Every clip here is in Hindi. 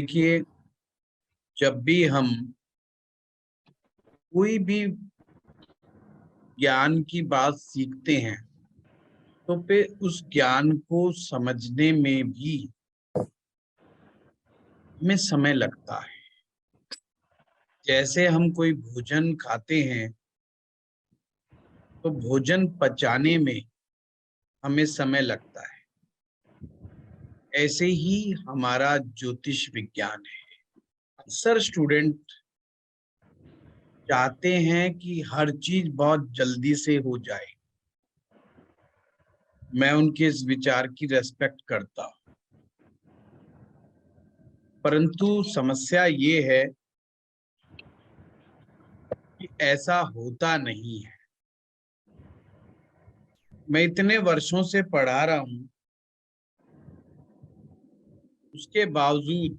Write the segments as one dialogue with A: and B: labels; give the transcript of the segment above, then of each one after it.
A: देखिए, जब भी हम कोई भी ज्ञान की बात सीखते हैं तो फिर उस ज्ञान को समझने में भी हमें समय लगता है। जैसे हम कोई भोजन खाते हैं तो भोजन पचाने में हमें समय लगता है। ऐसे ही हमारा ज्योतिष विज्ञान है। अक्सर स्टूडेंट चाहते हैं कि हर चीज बहुत जल्दी से हो जाए। मैं उनके इस विचार की रेस्पेक्ट करता हूं, परंतु समस्या ये है कि ऐसा होता नहीं है। मैं इतने वर्षों से पढ़ा रहा हूं, उसके बावजूद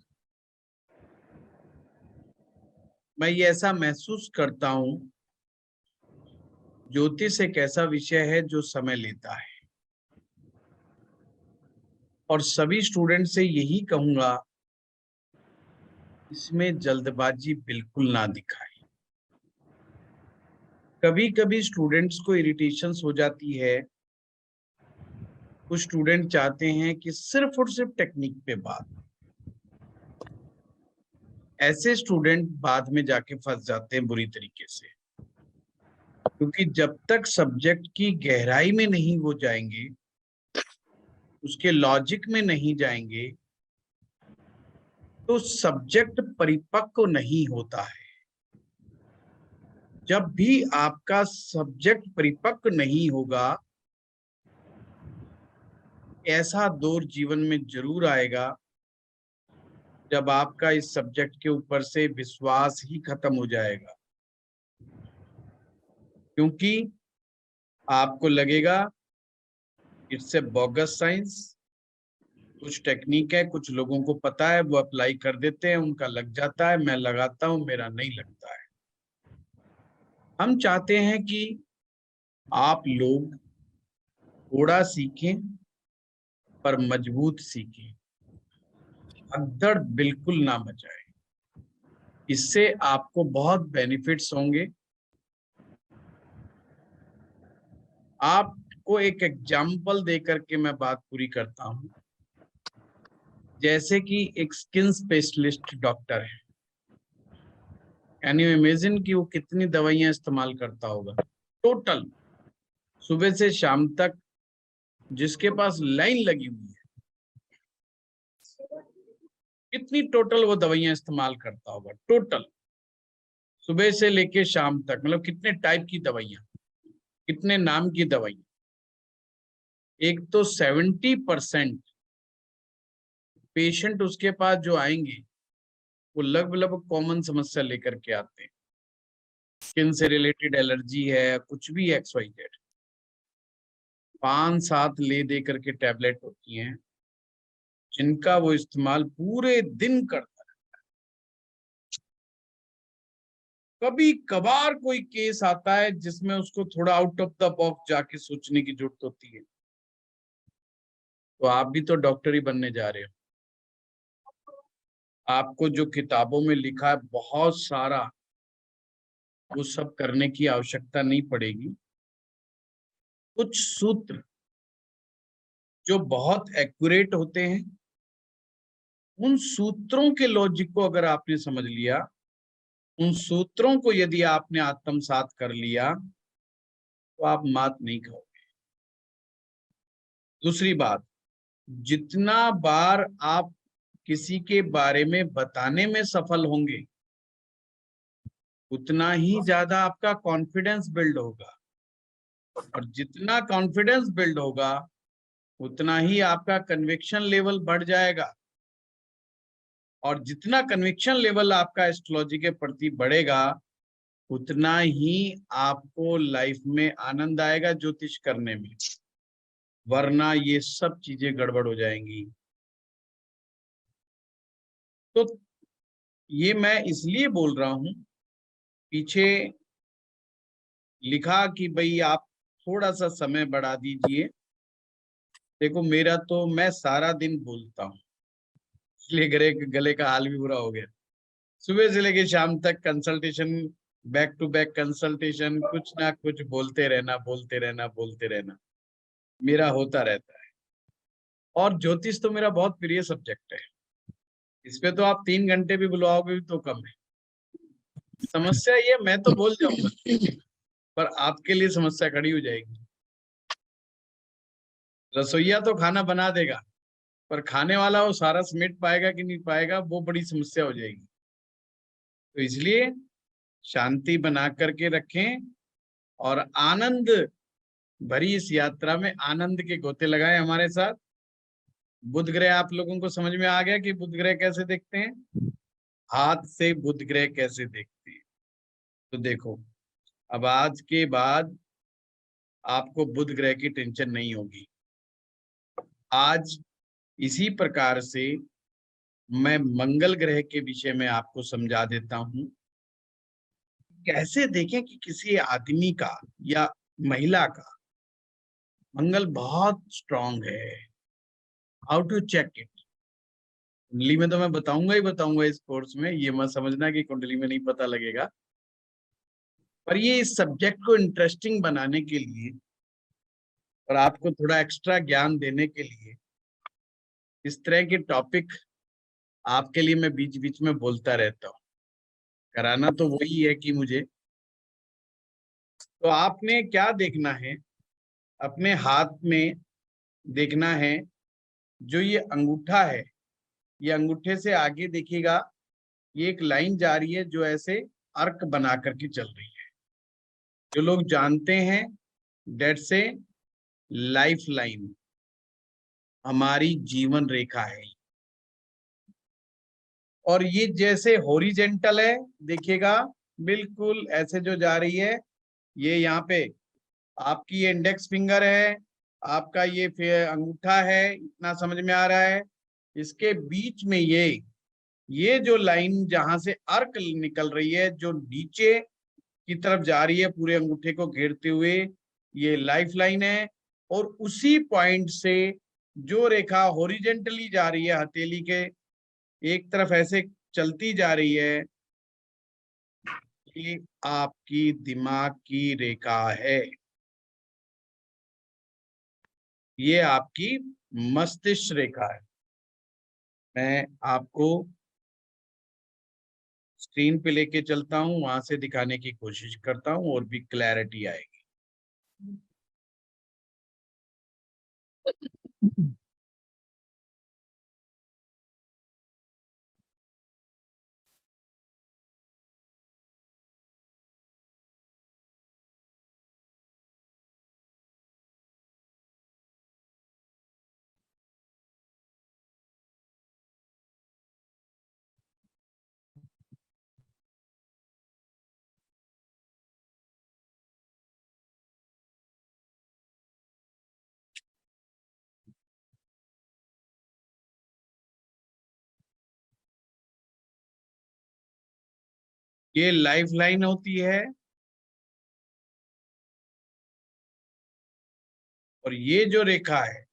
A: मैं ये ऐसा महसूस करता हूं, ज्योतिष एक ऐसा विषय है जो समय लेता है। और सभी स्टूडेंट से यही कहूंगा, इसमें जल्दबाजी बिल्कुल ना दिखाएं। कभी कभी स्टूडेंट्स को इरिटेशंस हो जाती है। कुछ स्टूडेंट चाहते हैं कि सिर्फ और सिर्फ टेक्निक पे बात। ऐसे स्टूडेंट बाद में जाके फंस जाते हैं बुरी तरीके से, क्योंकि जब तक सब्जेक्ट की गहराई में नहीं वो जाएंगे, उसके लॉजिक में नहीं जाएंगे, तो सब्जेक्ट परिपक्व नहीं होता है। जब भी आपका सब्जेक्ट परिपक्व नहीं होगा, ऐसा दौर जीवन में जरूर आएगा जब आपका इस सब्जेक्ट के ऊपर से विश्वास ही खत्म हो जाएगा। क्योंकि आपको लगेगा इट्स ए बोगस साइंस। कुछ टेक्निक है, कुछ लोगों को पता है, वो अप्लाई कर देते हैं, उनका लग जाता है, मैं लगाता हूं, मेरा नहीं लगता है। हम चाहते हैं कि आप लोग थोड़ा सीखें पर मजबूत सीखें, अगदड़ बिल्कुल ना मचाएं। इससे आपको बहुत बेनिफिट्स होंगे। आपको एक एग्जाम्पल देकर के मैं बात पूरी करता हूं। जैसे कि एक स्किन स्पेशलिस्ट डॉक्टर है, कैन यू इमेजिन कि वो कितनी दवाइयां इस्तेमाल करता होगा टोटल, सुबह से शाम तक, जिसके पास लाइन लगी हुई है, कितनी टोटल वो दवाइयां इस्तेमाल करता होगा टोटल, सुबह से लेके शाम तक। मतलब कितने टाइप की दवाइयां, कितने नाम की दवाइयां। एक तो 70% पेशेंट उसके पास जो आएंगे वो लगभग कॉमन समस्या लेकर के आते हैं। स्किन से रिलेटेड एलर्जी है, कुछ भी XYZ। 5-7 ले दे करके टैबलेट होती हैं, जिनका वो इस्तेमाल पूरे दिन करता है। कभी कभार कोई केस आता है जिसमें उसको थोड़ा आउट ऑफ द बॉक्स जाके सोचने की जरूरत होती है। तो आप भी तो डॉक्टर ही बनने जा रहे हो। आपको जो किताबों में लिखा है बहुत सारा, वो सब करने की आवश्यकता नहीं पड़ेगी। कुछ सूत्र जो बहुत एक्यूरेट होते हैं, उन सूत्रों के लॉजिक को अगर आपने समझ लिया, उन सूत्रों को यदि आपने आत्मसात कर लिया, तो आप मात नहीं खाओगे। दूसरी बात, जितना बार आप किसी के बारे में बताने में सफल होंगे, उतना ही ज्यादा आपका कॉन्फिडेंस बिल्ड होगा। और जितना कॉन्फिडेंस बिल्ड होगा, उतना ही आपका कन्विक्शन लेवल बढ़ जाएगा। और जितना कन्विक्शन लेवल आपका एस्ट्रोलॉजी के प्रति बढ़ेगा, उतना ही आपको लाइफ में आनंद आएगा ज्योतिष करने में। वरना ये सब चीजें गड़बड़ हो जाएंगी। तो ये मैं इसलिए बोल रहा हूं, पीछे लिखा कि भाई आप थोड़ा सा समय बढ़ा दीजिए। देखो, मेरा तो, मैं सारा दिन बोलता हूँ, इसलिए गले का हाल भी बुरा हो गया। सुबह से लेके शाम तक consultation, back to back consultation, कुछ ना कुछ बोलते रहना बोलते रहना बोलते रहना मेरा होता रहता है। और ज्योतिष तो मेरा बहुत प्रिय सब्जेक्ट है। इस पे तो आप 3 घंटे भी बुलवाओगे तो कम है। समस्या ये, मैं तो बोल जाऊंगा पर आपके लिए समस्या खड़ी हो जाएगी। रसोईया तो खाना बना देगा, पर खाने वाला वो सारा समेट पाएगा कि नहीं पाएगा, वो बड़ी समस्या हो जाएगी। तो इसलिए शांति बना करके रखें और आनंद भरी इस यात्रा में आनंद के गोते लगाएं हमारे साथ। बुध ग्रह आप लोगों को समझ में आ गया कि बुध ग्रह कैसे देखते हैं, हाथ से बुध ग्रह कैसे देखते हैं। तो देखो, अब आज के बाद आपको बुध ग्रह की टेंशन नहीं होगी। आज इसी प्रकार से मैं मंगल ग्रह के विषय में आपको समझा देता हूं। कैसे देखें कि किसी आदमी का या महिला का मंगल बहुत स्ट्रांग है, हाउ टू चेक इट। कुंडली में तो मैं बताऊंगा ही बताऊंगा इस कोर्स में, ये मत समझना कि कुंडली में नहीं पता लगेगा। पर ये इस सब्जेक्ट को इंटरेस्टिंग बनाने के लिए और आपको थोड़ा एक्स्ट्रा ज्ञान देने के लिए इस तरह के टॉपिक आपके लिए मैं बीच बीच में बोलता रहता हूँ। कराना तो वही है कि मुझे, तो आपने क्या देखना है, अपने हाथ में देखना है जो ये अंगूठा है, ये अंगूठे से आगे देखिएगा, ये एक लाइन जा रही है जो ऐसे अर्क बना करके चल रही है। जो लोग जानते हैं, डेट से लाइफ लाइन, हमारी जीवन रेखा है। और ये जैसे हॉरिजेंटल है, देखिएगा बिल्कुल ऐसे जो जा रही है, ये यहाँ पे आपकी ये इंडेक्स फिंगर है, आपका ये अंगूठा है, इतना समझ में आ रहा है। इसके बीच में ये जो लाइन जहां से अर्क निकल रही है, जो नीचे की तरफ जा रही है पूरे अंगूठे को घेरते हुए, ये लाइफ लाइन है। और उसी पॉइंट से जो रेखा हॉरिजेंटली जा रही है, हथेली के एक तरफ ऐसे चलती जा रही है, ये आपकी दिमाग की रेखा है, ये आपकी मस्तिष्क रेखा है। मैं आपको स्क्रीन पे लेके चलता हूं, वहां से दिखाने की कोशिश करता हूं और भी क्लैरिटी आएगी। ये लाइफ लाइन होती है और ये जो रेखा है,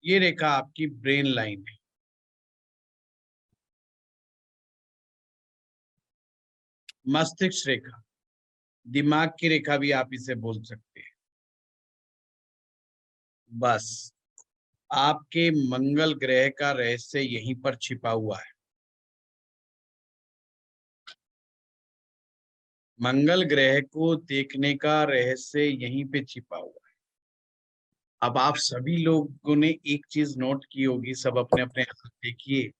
A: ये रेखा आपकी ब्रेन लाइन है, मस्तिष्क रेखा, दिमाग की रेखा भी आप इसे बोल सकते हैं। बस आपके मंगल ग्रह का रहस्य यहीं पर छिपा हुआ है। मंगल ग्रह को देखने का रहस्य यहीं पे छिपा हुआ है। अब आप सभी लोगों ने एक चीज नोट की होगी, सब अपने अपने हाथ देखिए।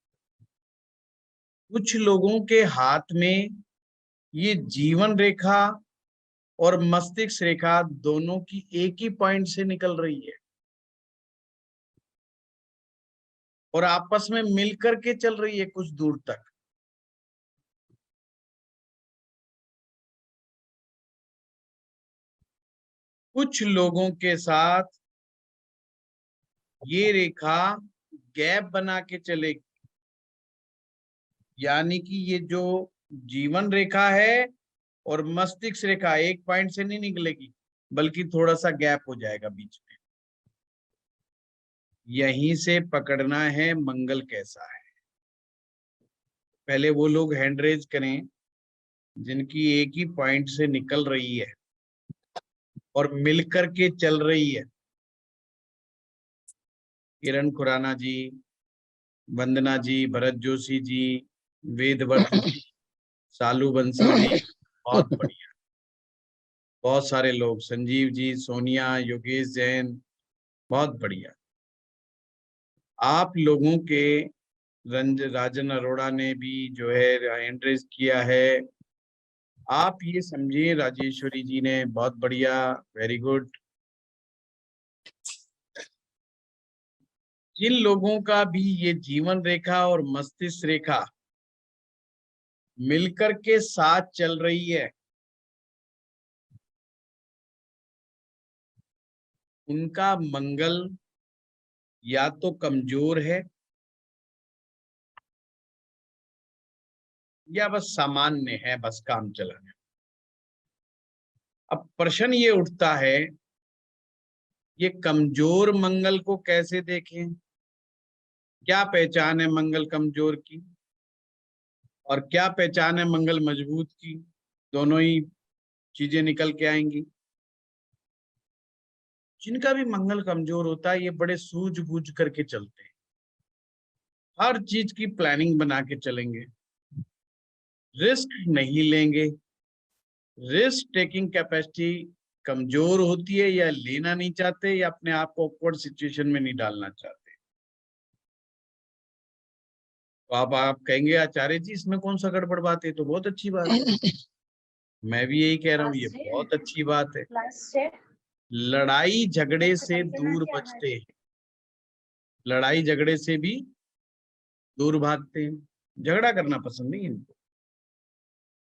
A: कुछ लोगों के हाथ में ये जीवन रेखा और मस्तिष्क रेखा दोनों की एक ही पॉइंट से निकल रही है और आपस में मिलकर के चल रही है कुछ दूर तक। कुछ लोगों के साथ ये रेखा गैप बना के चलेगी, यानी कि ये जो जीवन रेखा है और मस्तिष्क रेखा एक पॉइंट से नहीं निकलेगी, बल्कि थोड़ा सा गैप हो जाएगा बीच में। यहीं से पकड़ना है मंगल कैसा है। पहले वो लोग हैंड रेज करें जिनकी एक ही पॉइंट से निकल रही है और मिलकर के चल रही है। किरण खुराना जी, वंदना जी, भरत जोशी जी, वेदवर्थ जी, सालू बंसल जी, बहुत बढ़िया। बहुत सारे लोग, संजीव जी, सोनिया, योगेश जैन, बहुत बढ़िया। आप लोगों के राजन अरोड़ा ने भी जो है हैंड रेज किया है। आप ये समझिए राजेश्वरी जी ने बहुत बढ़िया, वेरी गुड। जिन लोगों का भी ये जीवन रेखा और मस्तिष्क रेखा मिलकर के साथ चल रही है, उनका मंगल या तो कमजोर है या बस सामान्य है, बस काम चलाने। अब प्रश्न ये उठता है, ये कमजोर मंगल को कैसे देखें? क्या पहचान है मंगल कमजोर की और क्या पहचान है मंगल मजबूत की? दोनों ही चीजें निकल के आएंगी। जिनका भी मंगल कमजोर होता है, ये बड़े सूझबूझ करके चलते हैं, हर चीज की प्लानिंग बना के चलेंगे, रिस्क नहीं लेंगे। रिस्क टेकिंग कैपेसिटी कमजोर होती है, या लेना नहीं चाहते, या अपने आप को ऑकवर्ड सिचुएशन में नहीं डालना चाहते। तो आप कहेंगे आचार्य जी इसमें कौन सा गड़बड़ बात है? तो बहुत अच्छी बात है। मैं भी यही कह रहा हूँ, ये बहुत अच्छी बात है। लड़ाई झगड़े से दूर बचते हैं, लड़ाई झगड़े से भी दूर भागते हैं, झगड़ा करना पसंद नहीं है इनको।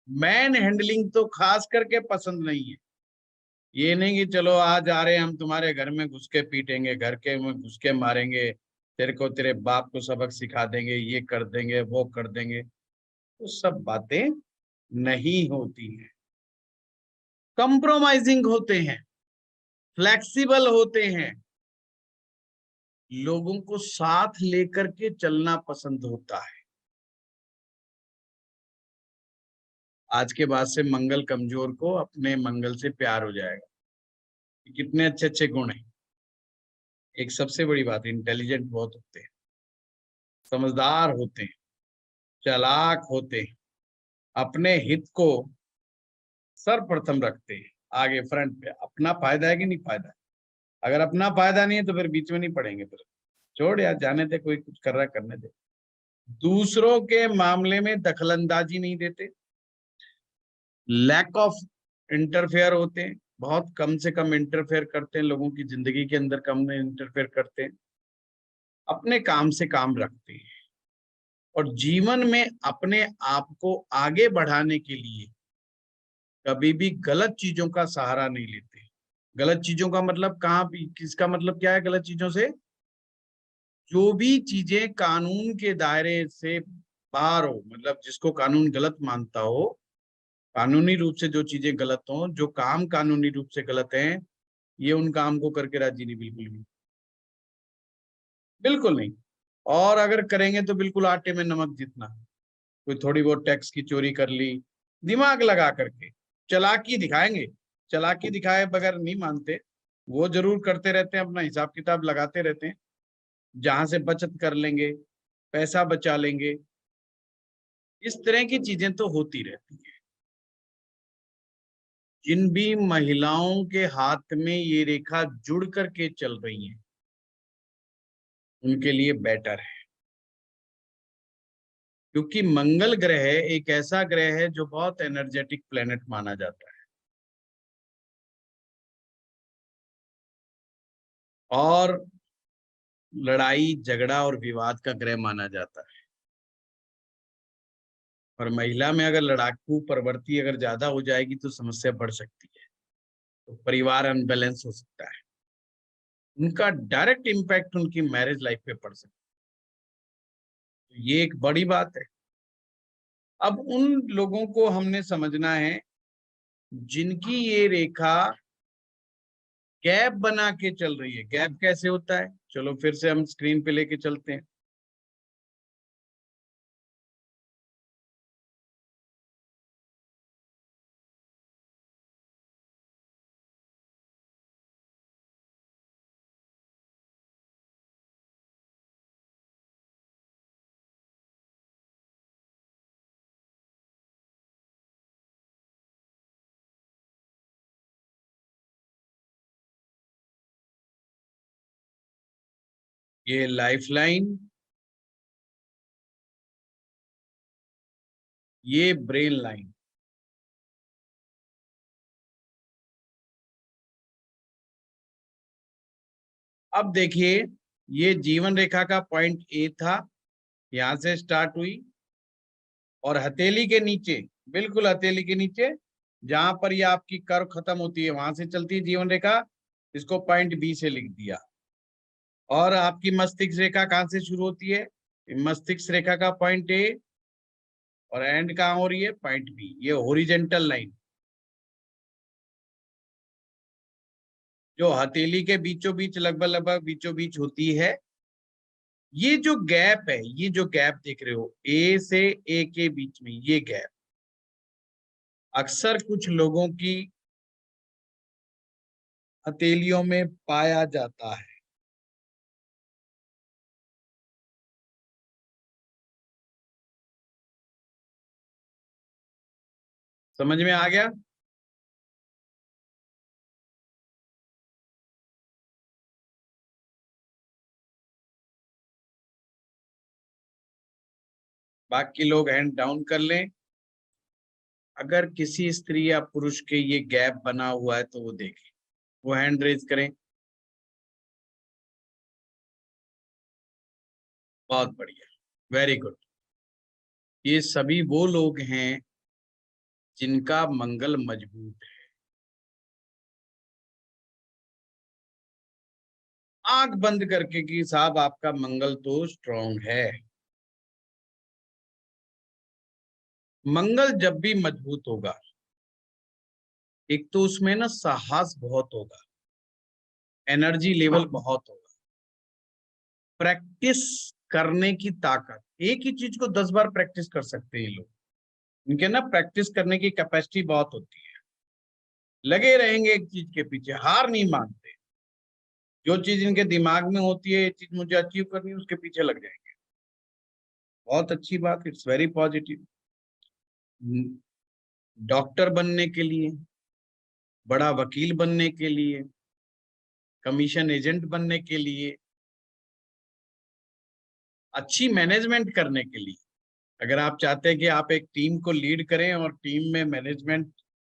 A: मैन हैंडलिंग तो खास करके पसंद नहीं है। ये नहीं कि चलो आज आ रहे हैं हम तुम्हारे घर में घुस के पीटेंगे, घर के में घुस के मारेंगे, तेरे को तेरे बाप को सबक सिखा देंगे, ये कर देंगे, वो कर देंगे। तो सब बातें नहीं होती हैं। कंप्रोमाइजिंग होते हैं, फ्लेक्सिबल होते हैं, लोगों को साथ लेकर के चलना पसंद होता है। आज के बाद से मंगल कमजोर को अपने मंगल से प्यार हो जाएगा। कितने अच्छे अच्छे गुण हैं। एक सबसे बड़ी बात, इंटेलिजेंट बहुत होते हैं, समझदार होते हैं, चालाक होते हैं, अपने हित को सर्वप्रथम रखते हैं, आगे फ्रंट पे। अपना फायदा है कि नहीं फायदा है? अगर अपना फायदा नहीं है तो फिर बीच में नहीं पड़ेंगे, फिर छोड़ यार, जाने दे, कोई कुछ कर रहा है करने दे। दूसरों के मामले में दखलंदाजी नहीं देते, लैक ऑफ इंटरफेयर होते हैं, बहुत कम से कम इंटरफेयर करते हैं, लोगों की जिंदगी के अंदर कम इंटरफेयर करते हैं, अपने काम से काम रखते हैं, और जीवन में अपने आप को आगे बढ़ाने के लिए कभी भी गलत चीजों का सहारा नहीं लेते। गलत चीजों का मतलब कहाँ भी, किसका मतलब क्या है गलत चीजों से? जो भी चीजें कानून के दायरे से बाहर हो, मतलब जिसको कानून गलत मानता हो, कानूनी रूप से जो चीजें गलत हो, जो काम कानूनी रूप से गलत हैं, ये उन काम को करके राजी नहीं, बिल्कुल भी, बिल्कुल नहीं। और अगर करेंगे तो बिल्कुल आटे में नमक जितना। कोई थोड़ी बहुत टैक्स की चोरी कर ली, दिमाग लगा करके चालाकी दिखाएंगे, चालाकी दिखाए बगैर नहीं मानते। वो जरूर करते रहते हैं, अपना हिसाब किताब लगाते रहते हैं, जहां से बचत कर लेंगे, पैसा बचा लेंगे, इस तरह की चीजें तो होती रहती है। जिन भी महिलाओं के हाथ में ये रेखा जुड़ करके चल रही है, उनके लिए बेटर है, क्योंकि मंगल ग्रह एक ऐसा ग्रह है जो बहुत एनर्जेटिक प्लेनेट माना जाता है, और लड़ाई झगड़ा और विवाद का ग्रह माना जाता है। और महिला में अगर लड़ाकू प्रवृत्ति अगर ज्यादा हो जाएगी तो समस्या बढ़ सकती है, तो परिवार अनबैलेंस हो सकता है, उनका डायरेक्ट इम्पैक्ट उनकी मैरिज लाइफ पे पड़ सकता है। तो ये एक बड़ी बात है। अब उन लोगों को हमने समझना है जिनकी ये रेखा गैप बना के चल रही है। गैप कैसे होता है? चलो फिर से हम स्क्रीन पे लेके चलते हैं। ये लाइफलाइन, ये ब्रेन लाइन। अब देखिए, ये जीवन रेखा का पॉइंट ए था, यहां से स्टार्ट हुई और हथेली के नीचे, बिल्कुल हथेली के नीचे जहां पर ये आपकी कर्व खत्म होती है वहां से चलती है जीवन रेखा, इसको पॉइंट बी से लिख दिया। और आपकी मस्तिष्क रेखा कहां से शुरू होती है? मस्तिष्क रेखा का पॉइंट ए और एंड कहां हो रही है? Point B. ये हॉरिजॉन्टल लाइन जो हथेली के बीचों बीच लगभग लगभग बीचों बीच होती है। ये जो गैप है, ये जो गैप देख रहे हो ए से ए के बीच में, ये गैप अक्सर कुछ लोगों की हथेलियों में पाया जाता है। समझ में आ गया? बाकी लोग हैंड डाउन कर लें। अगर किसी स्त्री या पुरुष के ये गैप बना हुआ है तो वो देखें, वो हैंड रेज करें। बहुत बढ़िया, वेरी गुड। ये सभी वो लोग हैं जिनका मंगल मजबूत है। आंख बंद करके कि साहब आपका मंगल तो स्ट्रांग है। मंगल जब भी मजबूत होगा, एक तो उसमें ना साहस बहुत होगा, एनर्जी लेवल बहुत होगा, प्रैक्टिस करने की ताकत, एक ही चीज को 10 बार प्रैक्टिस कर सकते हैं ये लोग। इनके ना प्रैक्टिस करने की कैपेसिटी बहुत होती है। लगे रहेंगे एक चीज के पीछे, हार नहीं मानते। जो चीज इनके दिमाग में होती है, ये चीज मुझे अचीव करनी है, उसके पीछे लग जाएंगे। बहुत अच्छी बात, इट्स वेरी पॉजिटिव। डॉक्टर बनने के लिए, बड़ा वकील बनने के लिए, कमीशन एजेंट बनने के लिए, अच्छी मैनेजमेंट करने के लिए, अगर आप चाहते हैं कि आप एक टीम को लीड करें और टीम में मैनेजमेंट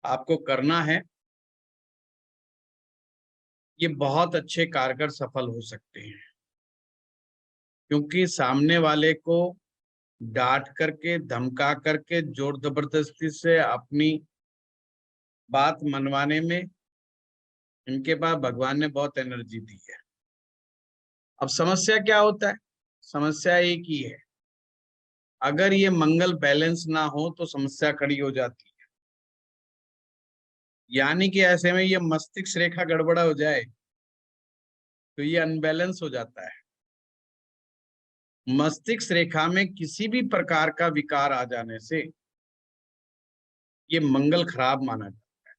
A: आपको करना है, ये बहुत अच्छे कारगर सफल हो सकते हैं। क्योंकि सामने वाले को डांट करके, धमका करके, जोर जबरदस्ती से अपनी बात मनवाने में इनके पास भगवान ने बहुत एनर्जी दी है। अब समस्या क्या होता है? समस्या एक ही है, अगर ये मंगल बैलेंस ना हो तो समस्या खड़ी हो जाती है। यानी कि ऐसे में ये मस्तिष्क रेखा गड़बड़ा हो जाए तो ये अनबैलेंस हो जाता है। मस्तिष्क रेखा में किसी भी प्रकार का विकार आ जाने से ये मंगल खराब माना जाता है।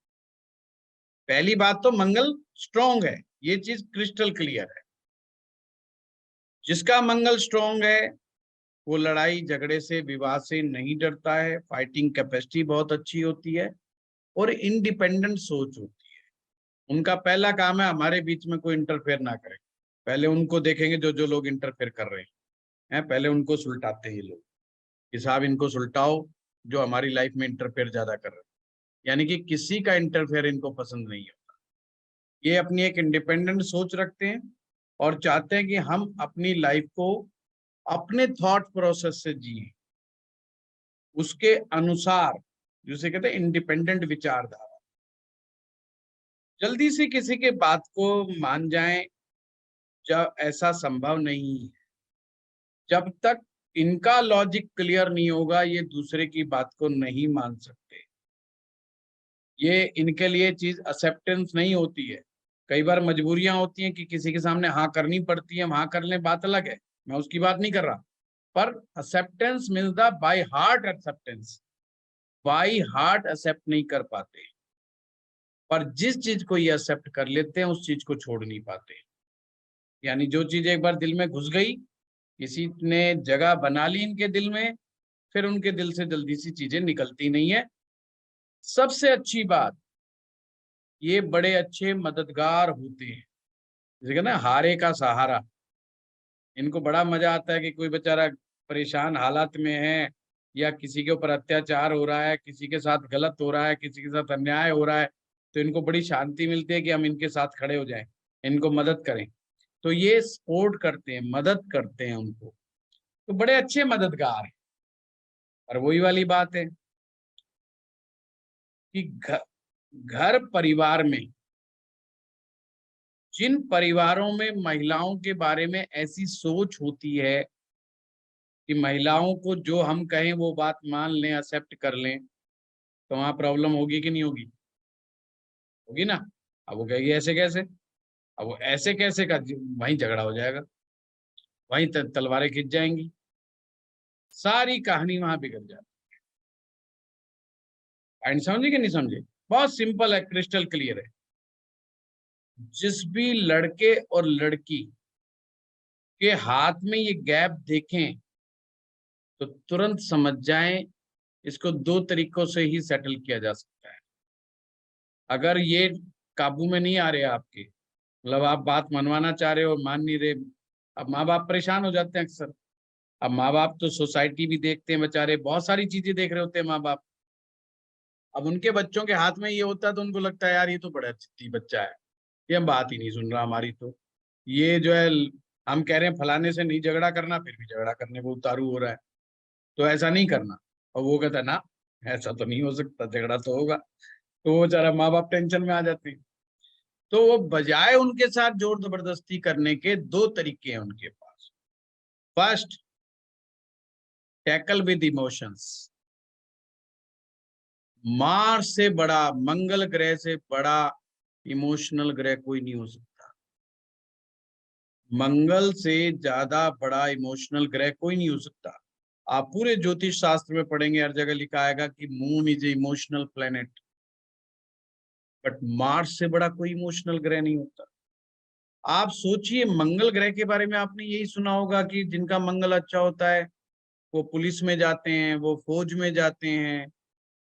A: पहली बात तो मंगल स्ट्रांग है, ये चीज क्रिस्टल क्लियर है। जिसका मंगल स्ट्रांग है वो लड़ाई झगड़े से, विवाद से नहीं डरता है, फाइटिंग कैपेसिटी बहुत अच्छी होती है और इंडिपेंडेंट सोच होती है। उनका पहला काम है हमारे बीच में कोई इंटरफेयर ना करे। पहले उनको देखेंगे जो जो लोग इंटरफेयर कर रहे हैं, पहले उनको सुलटाते हैं ये लोग कि साहब इनको सुलटाओ जो हमारी लाइफ में इंटरफेयर ज्यादा कर रहे हैं। यानी कि किसी का इंटरफेयर इनको पसंद नहीं होता। ये अपनी एक इंडिपेंडेंट सोच रखते हैं और चाहते हैं कि हम अपनी लाइफ को अपने थॉट प्रोसेस से जिए, उसके अनुसार, जिसे कहते हैं इंडिपेंडेंट विचारधारा। जल्दी से किसी के बात को मान जाएं जब ऐसा संभव नहीं है। जब तक इनका लॉजिक क्लियर नहीं होगा ये दूसरे की बात को नहीं मान सकते। ये इनके लिए चीज एक्सेप्टेंस नहीं होती है। कई बार मजबूरियां होती हैं कि किसी के सामने हाँ करनी पड़ती है, हम हाँ कर लें, बात अलग है, मैं उसकी बात नहीं कर रहा। पर acceptance means the by heart acceptance, by heart accept नहीं कर पाते, पर जिस चीज को ये एक्सेप्ट कर लेते हैं उस चीज को छोड़ नहीं पाते। यानी जो चीज एक बार दिल में घुस गई, किसी ने जगह बना ली इनके दिल में, फिर उनके दिल से जल्दी सी चीजें निकलती नहीं है। सबसे अच्छी बात, ये बड़े अच्छे मददगार होते हैं, जैसे ना हारे का सहारा। इनको बड़ा मजा आता है कि कोई बेचारा परेशान हालात में है, या किसी के ऊपर अत्याचार हो रहा है, किसी के साथ गलत हो रहा है, किसी के साथ अन्याय हो रहा है, तो इनको बड़ी शांति मिलती है कि हम इनके साथ खड़े हो जाएं, इनको मदद करें। तो ये सपोर्ट करते हैं, मदद करते हैं उनको, तो बड़े अच्छे मददगार हैं। और वही वाली बात है कि घर परिवार में, जिन परिवारों में महिलाओं के बारे में ऐसी सोच होती है कि महिलाओं को जो हम कहें वो बात मान लें, एक्सेप्ट कर लें, तो वहां प्रॉब्लम होगी कि नहीं होगी? होगी ना। अब वो कहेगी ऐसे कैसे, अब वो ऐसे कैसे का वहीं झगड़ा हो जाएगा, वहीं तलवारें खिंच जाएंगी, सारी कहानी वहां बिगड़ जाती। पॉइंट समझे कि नहीं समझे? बहुत सिंपल है, क्रिस्टल क्लियर है। जिस भी लड़के और लड़की के हाथ में ये गैप देखें तो तुरंत समझ जाएं, इसको दो तरीकों से ही सेटल किया जा सकता है। अगर ये काबू में नहीं आ रहे आपके, मतलब आप बात मनवाना चाह रहे हो, मान नहीं रहे, अब माँ बाप परेशान हो जाते हैं अक्सर। अब माँ बाप तो सोसाइटी भी देखते हैं बेचारे, बहुत सारी चीजें देख रहे होते हैं माँ बाप। अब उनके बच्चों के हाथ में ये होता है तो उनको लगता है यार ये तो बड़ा चिट्टी बच्चा है, ये हम बात ही नहीं सुन रहा हमारी, तो ये जो है, हम कह रहे हैं फलाने से नहीं झगड़ा करना, फिर भी झगड़ा करने को उतारू हो रहा है, तो ऐसा नहीं करना। और वो कहता है ना, ऐसा तो नहीं हो सकता, झगड़ा तो होगा। तो वो बेचारा माँ बाप टेंशन में आ जाते हैं। तो वो बजाय उनके साथ जोर जबरदस्ती करने के, दो तरीके हैं उनके पास। First, tackle with emotions. Mars से बड़ा, मंगल ग्रह से बड़ा इमोशनल ग्रह कोई नहीं हो सकता। मंगल से ज्यादा बड़ा इमोशनल ग्रह कोई नहीं हो सकता। आप पूरे ज्योतिष शास्त्र में पढ़ेंगे, हर जगह लिखा आएगा कि moon is a emotional planet, but Mars से बड़ा कोई इमोशनल ग्रह नहीं होता। आप सोचिए, मंगल ग्रह के बारे में आपने यही सुना होगा कि जिनका मंगल अच्छा होता है वो पुलिस में जाते हैं, वो फौज में जाते हैं,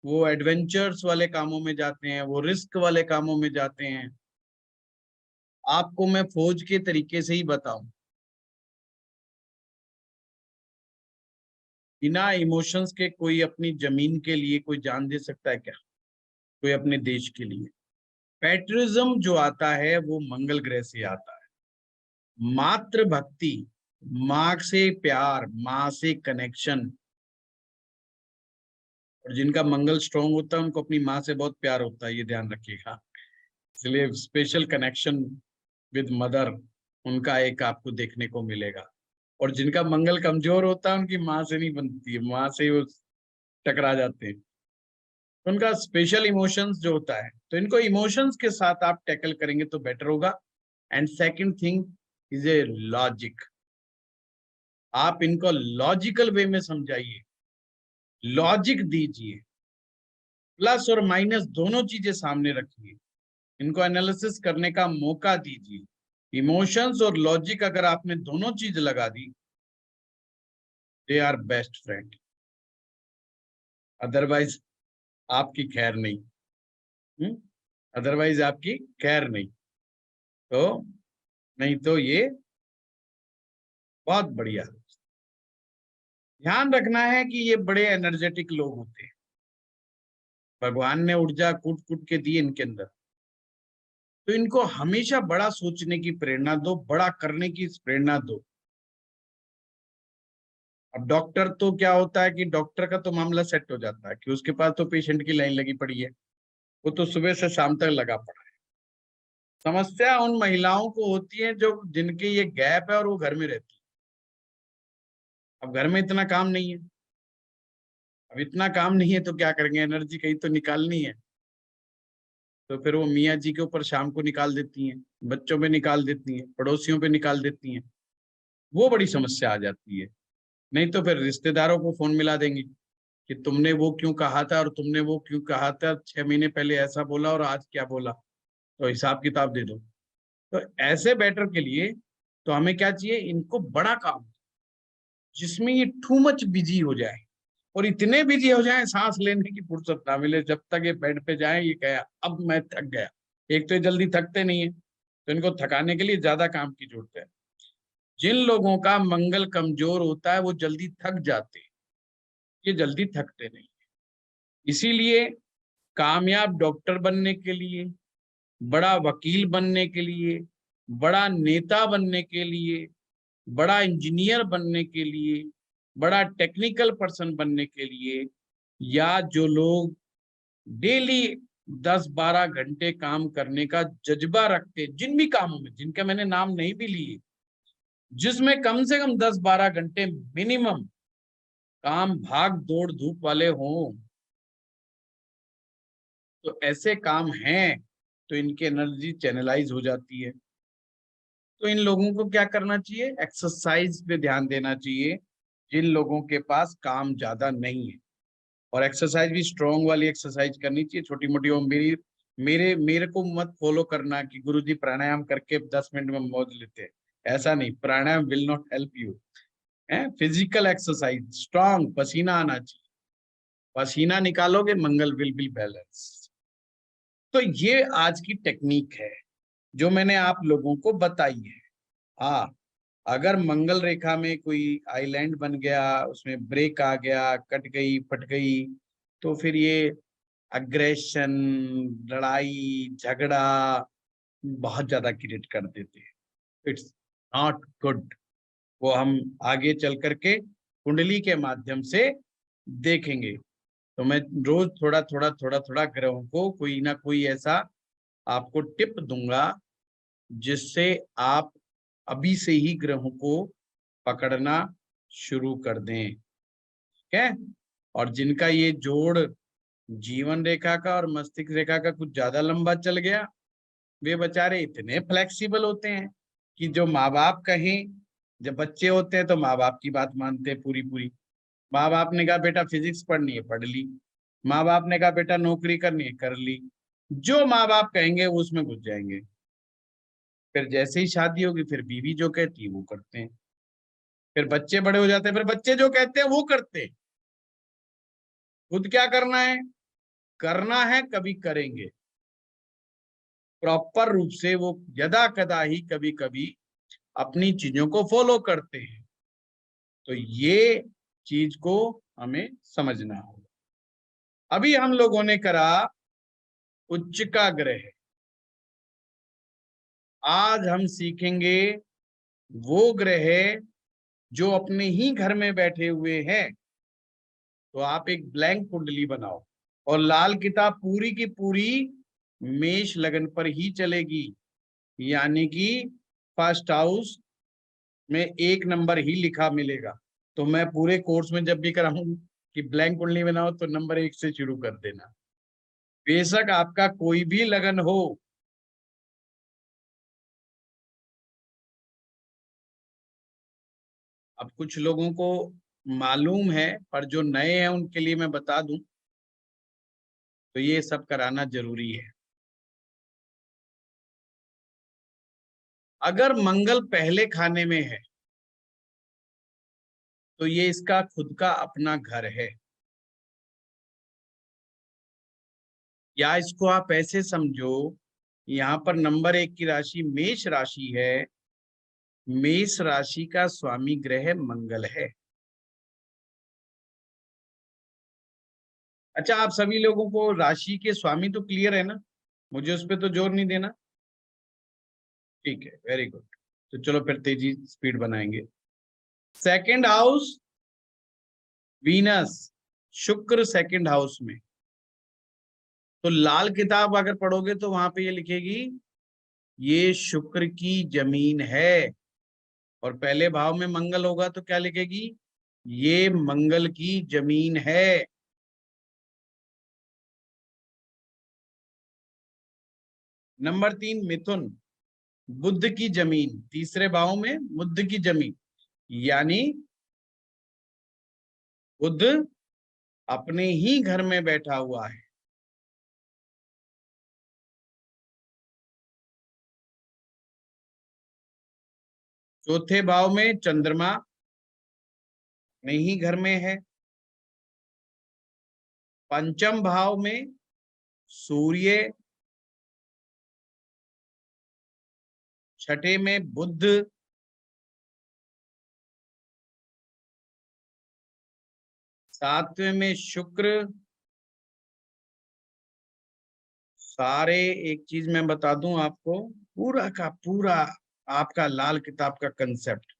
A: वो एडवेंचर्स वाले कामों में जाते हैं, वो रिस्क वाले कामों में जाते हैं। आपको मैं फौज के तरीके से ही बताऊं, बिना इमोशंस के कोई अपनी जमीन के लिए कोई जान दे सकता है क्या? कोई अपने देश के लिए? पैट्रियटिज्म जो आता है वो मंगल ग्रह से आता है। मातृ भक्ति, माँ से प्यार, माँ से कनेक्शन। और जिनका मंगल स्ट्रांग होता है उनको अपनी माँ से बहुत प्यार होता है, ये ध्यान रखिएगा। इसलिए स्पेशल कनेक्शन विद मदर उनका एक आपको देखने को मिलेगा। और जिनका मंगल कमजोर होता है उनकी माँ से नहीं बनती है, माँ से वो टकरा जाते हैं। उनका स्पेशल इमोशंस जो होता है, तो इनको इमोशंस के साथ आप टैकल करेंगे तो बेटर होगा। And second thing is a logic. आप इनको लॉजिकल वे में समझाइए, लॉजिक दीजिए, प्लस और माइनस दोनों चीजें सामने रखिए, इनको एनालिसिस करने का मौका दीजिए। इमोशंस और लॉजिक अगर आपने दोनों चीज लगा दी, they are best friend, otherwise आपकी खैर नहीं। अदरवाइज आपकी खैर नहीं। तो नहीं तो ये बहुत बढ़िया। ध्यान रखना है कि ये बड़े एनर्जेटिक लोग होते हैं, भगवान ने ऊर्जा कूट कूट के दी इनके अंदर। तो इनको हमेशा बड़ा सोचने की प्रेरणा दो, बड़ा करने की प्रेरणा दो। अब डॉक्टर तो क्या होता है कि डॉक्टर का तो मामला सेट हो जाता है कि उसके पास तो पेशेंट की लाइन लगी पड़ी है, वो तो सुबह से शाम तक लगा पड़ा है। समस्या उन महिलाओं को होती है जो जिनके ये गैप है और वो घर में रहती है। अब घर में इतना काम नहीं है, अब इतना काम नहीं है तो क्या करेंगे, एनर्जी कहीं तो निकालनी है। तो फिर वो मियाँ जी के ऊपर शाम को निकाल देती हैं, बच्चों पे निकाल देती हैं, पड़ोसियों पे निकाल देती हैं। वो बड़ी समस्या आ जाती है। नहीं तो फिर रिश्तेदारों को फोन मिला देंगे कि तुमने वो क्यों कहा था और तुमने वो क्यों कहा था, 6 महीने पहले ऐसा बोला और आज क्या बोला, तो हिसाब किताब दे दो। तो ऐसे बेटर के लिए तो हमें क्या चाहिए, इनको बड़ा काम जिसमें ये टू मच बिजी हो जाए, और इतने बिजी हो जाए सांस लेने की फुर्सत ना मिले, जब तक ये बेड पे जाए ये कहे अब मैं थक गया। एक तो ये जल्दी थकते नहीं है, तो इनको थकाने के लिए ज्यादा काम की जरूरत है। जिन लोगों का मंगल कमजोर होता है वो जल्दी थक जाते हैं, ये जल्दी थकते नहीं। इसीलिए कामयाब डॉक्टर बनने के लिए, बड़ा वकील बनने के लिए, बड़ा नेता बनने के लिए, बड़ा इंजीनियर बनने के लिए, बड़ा टेक्निकल पर्सन बनने के लिए, या जो लोग डेली 10-12 घंटे काम करने का जज्बा रखते, जिन भी कामों में, जिनके मैंने नाम नहीं भी लिए, जिसमें कम से कम 10-12 घंटे मिनिमम काम भाग दौड़ धूप वाले हों, तो ऐसे काम हैं तो इनकी एनर्जी चैनलाइज हो जाती है। तो इन लोगों को क्या करना चाहिए, एक्सरसाइज पे ध्यान देना चाहिए, जिन लोगों के पास काम ज्यादा नहीं है। और एक्सरसाइज भी स्ट्रॉन्ग वाली एक्सरसाइज करनी चाहिए, छोटी मोटी। वो मेरी मेरे मेरे को मत फॉलो करना कि गुरुजी प्राणायाम करके 10 मिनट में मौज लेते हैं। ऐसा नहीं, प्राणायाम विल नॉट हेल्प यू। है फिजिकल एक्सरसाइज, स्ट्रॉन्ग, पसीना आना चाहिए। पसीना निकालोगे, मंगल विल बी बैलेंस। तो ये आज की टेक्निक है जो मैंने आप लोगों को बताई है। हाँ, अगर मंगल रेखा में कोई आइलैंड बन गया, उसमें ब्रेक आ गया, कट गई फट गई, तो फिर ये अग्रेशन, लड़ाई झगड़ा बहुत ज्यादा क्रिएट कर देते हैं। It's not good. वो हम आगे चल करके कुंडली के माध्यम से देखेंगे। तो मैं रोज थोड़ा थोड़ा थोड़ा थोड़ा ग्रहों को कोई ना कोई ऐसा आपको टिप दूंगा जिससे आप अभी से ही ग्रहों को पकड़ना शुरू कर दें। ठीक है। और जिनका ये जोड़ जीवन रेखा का और मस्तिष्क रेखा का कुछ ज्यादा लंबा चल गया, वे बेचारे इतने फ्लेक्सिबल होते हैं कि जो माँ बाप कहें, जब बच्चे होते हैं तो माँ बाप की बात मानते हैं पूरी पूरी। माँ बाप ने कहा बेटा फिजिक्स पढ़नी है, पढ़ ली। माँ बाप ने कहा बेटा नौकरी करनी है, कर ली। जो माँ बाप कहेंगे वो उसमें घुस जाएंगे। फिर जैसे ही शादी होगी फिर बीवी जो कहती है वो करते हैं। फिर बच्चे बड़े हो जाते हैं, फिर बच्चे जो कहते हैं वो करते हैं। खुद क्या करना है, करना है कभी करेंगे, प्रॉपर रूप से वो यदा कदा ही कभी कभी अपनी चीजों को फॉलो करते हैं। तो ये चीज को हमें समझना होगा। अभी हम लोगों ने करा उच्च का ग्रह, आज हम सीखेंगे वो ग्रह जो अपने ही घर में बैठे हुए हैं। तो आप एक ब्लैंक कुंडली बनाओ और लाल किताब पूरी की पूरी मेष लगन पर ही चलेगी, यानी कि फर्स्ट हाउस में 1 नंबर ही लिखा मिलेगा। तो मैं पूरे कोर्स में जब भी कराऊं कि ब्लैंक कुंडली बनाओ तो नंबर 1 से शुरू कर देना, बेशक आपका कोई भी लगन हो। अब कुछ लोगों को मालूम है, पर जो नए हैं उनके लिए मैं बता दूं, तो ये सब कराना जरूरी है। अगर मंगल पहले खाने में है तो ये इसका खुद का अपना घर है। या इसको आप ऐसे समझो, यहाँ पर नंबर 1 की राशि मेष राशि है, मेष राशि का स्वामी ग्रह मंगल है। अच्छा, आप सभी लोगों को राशि के स्वामी तो क्लियर है ना, मुझे उस पर तो जोर नहीं देना। ठीक है, वेरी गुड। तो चलो फिर तेजी स्पीड बनाएंगे। सेकंड हाउस वीनस, शुक्र सेकंड हाउस में। तो लाल किताब अगर पढ़ोगे तो वहां पे ये लिखेगी ये शुक्र की जमीन है। और पहले भाव में मंगल होगा तो क्या लिखेगी, ये मंगल की जमीन है। नंबर 3 मिथुन, बुध की जमीन, तीसरे भाव में बुध की जमीन, यानी बुध अपने ही घर में बैठा हुआ है। चौथे भाव में चंद्रमा अपने ही घर में है। पंचम भाव में सूर्य, छठे में बुध, सातवें में शुक्र। सारे, एक चीज मैं बता दूं आपको, पूरा का पूरा आपका लाल किताब का कंसेप्ट,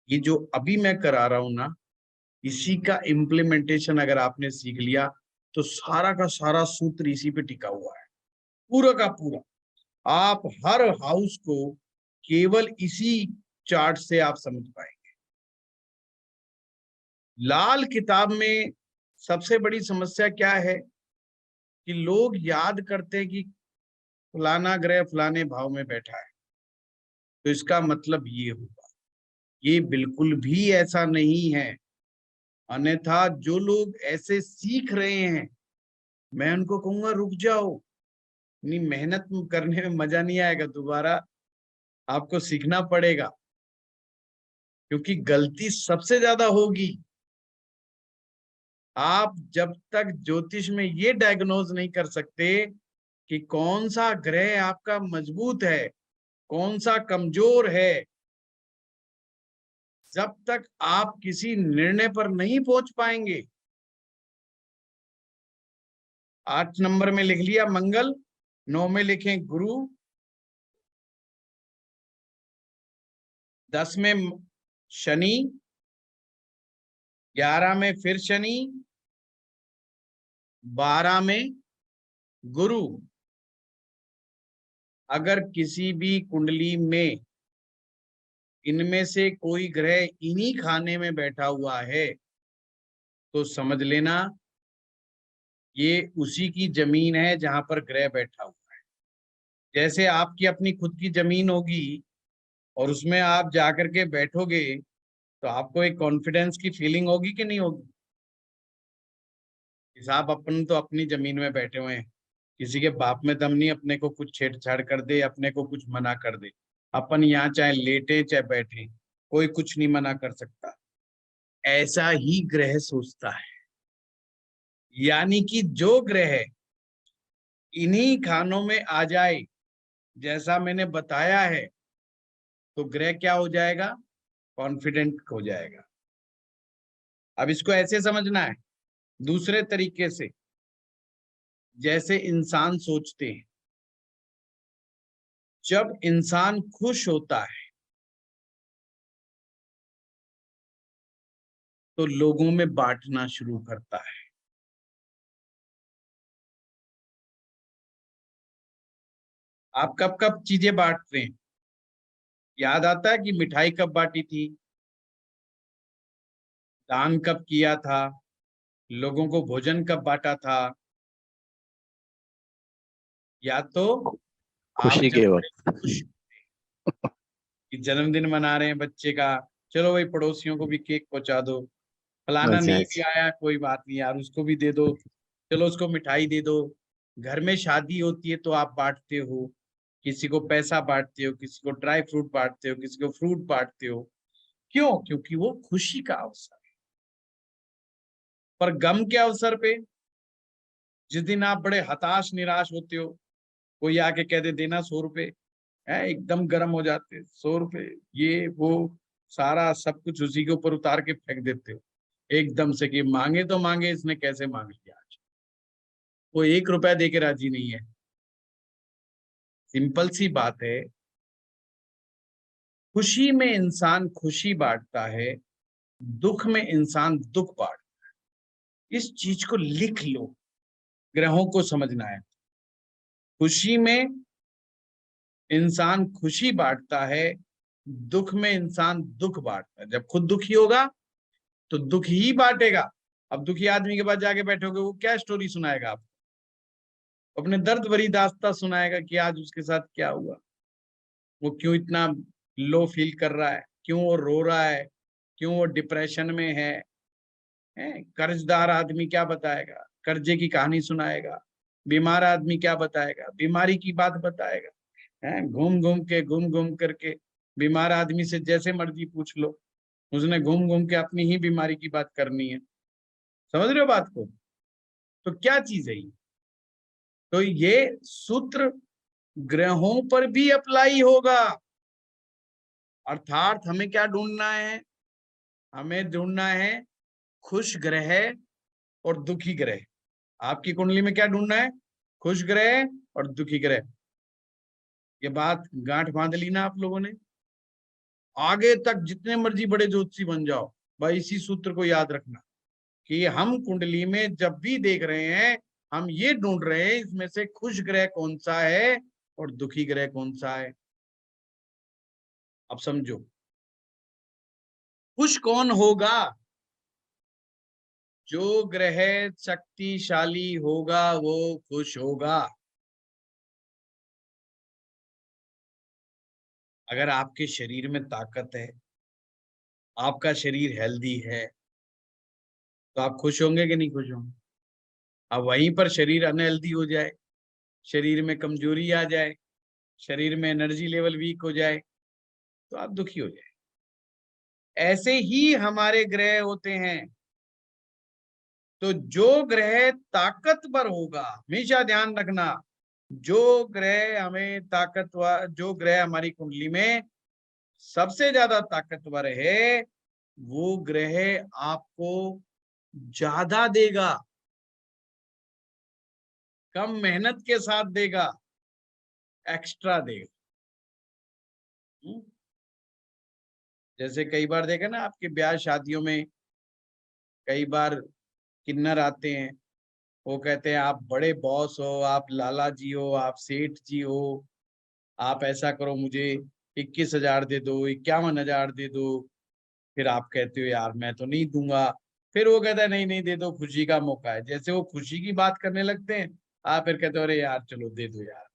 A: ये जो अभी मैं करा रहा हूं ना, इसी का इम्प्लीमेंटेशन अगर आपने सीख लिया तो सारा का सारा सूत्र इसी पे टिका हुआ है, पूरा का पूरा। आप हर हाउस को केवल इसी चार्ट से आप समझ पाएंगे। लाल किताब में सबसे बड़ी समस्या क्या है कि लोग याद करते हैं कि फलाना ग्रह फलाने भाव में बैठा है, तो इसका मतलब ये होगा। ये बिल्कुल भी ऐसा नहीं है। अन्यथा जो लोग ऐसे सीख रहे हैं, मैं उनको कहूंगा रुक जाओ, नहीं मेहनत करने में मजा नहीं आएगा, दोबारा आपको सीखना पड़ेगा, क्योंकि गलती सबसे ज्यादा होगी। आप जब तक ज्योतिष में ये डायग्नोज नहीं कर सकते कि कौन सा ग्रह आपका मजबूत है, कौन सा कमजोर है, जब तक आप किसी निर्णय पर नहीं पहुंच पाएंगे। 8 नंबर में लिख लिया मंगल, 9 में लिखें गुरु, 10 में शनि, 11 में फिर शनि, 12 में गुरु। अगर किसी भी कुंडली में इनमें से कोई ग्रह इन्हीं खाने में बैठा हुआ है तो समझ लेना ये उसी की जमीन है जहां पर ग्रह बैठा हुआ है। जैसे आपकी अपनी खुद की जमीन होगी और उसमें आप जाकर के बैठोगे तो आपको एक कॉन्फिडेंस की फीलिंग होगी कि नहीं होगी? साहब अपन तो अपनी जमीन में बैठे हुए हैं, किसी के बाप में दम नहीं अपने को कुछ छेड़छाड़ कर दे, अपने को कुछ मना कर दे। अपन यहाँ चाहे लेटे चाहे बैठे, कोई कुछ नहीं मना कर सकता। ऐसा ही ग्रह सोचता है। यानी कि जो ग्रह इन्हीं खानों में आ जाए जैसा मैंने बताया है, तो ग्रह क्या हो जाएगा? कॉन्फिडेंट हो जाएगा। अब इसको ऐसे समझना है, दूसरे तरीके से, जैसे इंसान सोचते हैं। जब इंसान खुश होता है तो लोगों में बांटना शुरू करता है। आप कब कब चीजें बांटते हैं? याद आता है कि मिठाई कब बांटी थी, दान कब किया था, लोगों को भोजन कब बांटा था? या तो आप
B: खुशी
A: जब
B: के
A: बड़े
B: वक्त।
A: खुश कि जन्मदिन मना रहे हैं बच्चे का, चलो भाई पड़ोसियों को भी केक पहुंचा दो, फलाना
B: अच्छा
A: नहीं भी
B: अच्छा।
A: आया कोई बात नहीं यार उसको भी दे दो, चलो उसको मिठाई दे दो। घर में शादी होती है तो आप बांटते हो, किसी को पैसा बांटते हो, किसी को ड्राई फ्रूट बांटते हो, किसी को फ्रूट बांटते हो। क्यों? क्योंकि वो खुशी का अवसर है। पर गम के अवसर पे, जिस दिन आप बड़े हताश निराश होते हो, कोई आके कह दे देना 100 रुपए, है एकदम गर्म हो जाते, 100 रुपए, ये वो, सारा सब कुछ उसी के ऊपर उतार के फेंक देते हो एकदम से कि मांगे तो मांगे, इसने कैसे मांग लिया आज। वो 1 रुपया दे के राजी नहीं है। सिंपल सी बात है, खुशी में इंसान खुशी बांटता है, दुख में इंसान दुख बांटता है। इस चीज को लिख लो, ग्रहों को समझना है। खुशी में इंसान खुशी बांटता है, दुख में इंसान दुख बांटता है। जब खुद दुखी होगा तो दुख ही बांटेगा। अब दुखी आदमी के पास जाके बैठोगे, वो क्या स्टोरी सुनाएगा आपको? अपने दर्द भरी दास्तां सुनाएगा कि आज उसके साथ क्या हुआ, वो क्यों इतना लो फील कर रहा है, क्यों वो रो रहा है, क्यों वो डिप्रेशन में है? कर्जदार आदमी क्या बताएगा, कर्जे की कहानी सुनाएगा। बीमार आदमी क्या बताएगा, बीमारी की बात बताएगा। है घूम घूम करके बीमार आदमी से जैसे मर्जी पूछ लो, उसने घूम घूम के अपनी ही बीमारी की बात करनी है। समझ रहे हो बात को? तो क्या चीज है ये? तो ये सूत्र ग्रहों पर भी अप्लाई होगा। अर्थात हमें क्या ढूंढना है? हमें ढूंढना है खुश ग्रह और दुखी ग्रह। आपकी कुंडली में क्या ढूंढना है? खुश ग्रह और दुखी ग्रह। ये बात गांठ बांध ली ना आप लोगों ने? आगे तक जितने मर्जी बड़े ज्योतिषी बन जाओ, भाई इसी सूत्र को याद रखना कि हम कुंडली में जब भी देख रहे हैं, हम ये ढूंढ रहे हैं इसमें से खुश ग्रह कौन सा है और दुखी ग्रह कौन सा है। अब समझो, खुश कौन होगा? जो ग्रह शक्तिशाली होगा वो खुश होगा। अगर आपके शरीर में ताकत है, आपका शरीर हेल्दी है, तो आप खुश होंगे कि नहीं खुश होंगे? अब वहीं पर शरीर अनहेल्दी हो जाए, शरीर में कमजोरी आ जाए, शरीर में एनर्जी लेवल वीक हो जाए, तो आप दुखी हो जाए। ऐसे ही हमारे ग्रह होते हैं। तो जो ग्रह ताकतवर होगा, हमेशा ध्यान रखना, जो ग्रह हमें ताकतवर, जो ग्रह हमारी कुंडली में सबसे ज्यादा ताकतवर है, वो ग्रह आपको ज्यादा देगा, कम मेहनत के साथ देगा, एक्स्ट्रा देगा। हम्म? जैसे कई बार देखा ना आपके ब्याह शादियों में, कई बार किन्नर आते हैं, वो कहते हैं आप बड़े बॉस हो, आप लाला जी हो, आप सेठ जी हो, आप ऐसा करो मुझे 21,000 दे दो, 51,000 दे दो। फिर आप कहते हो यार मैं तो नहीं दूंगा। फिर वो कहता है नहीं नहीं दे दो, खुशी का मौका है। जैसे वो खुशी की बात करने लगते हैं, आप फिर कहते हो अरे यार चलो दे दो यार,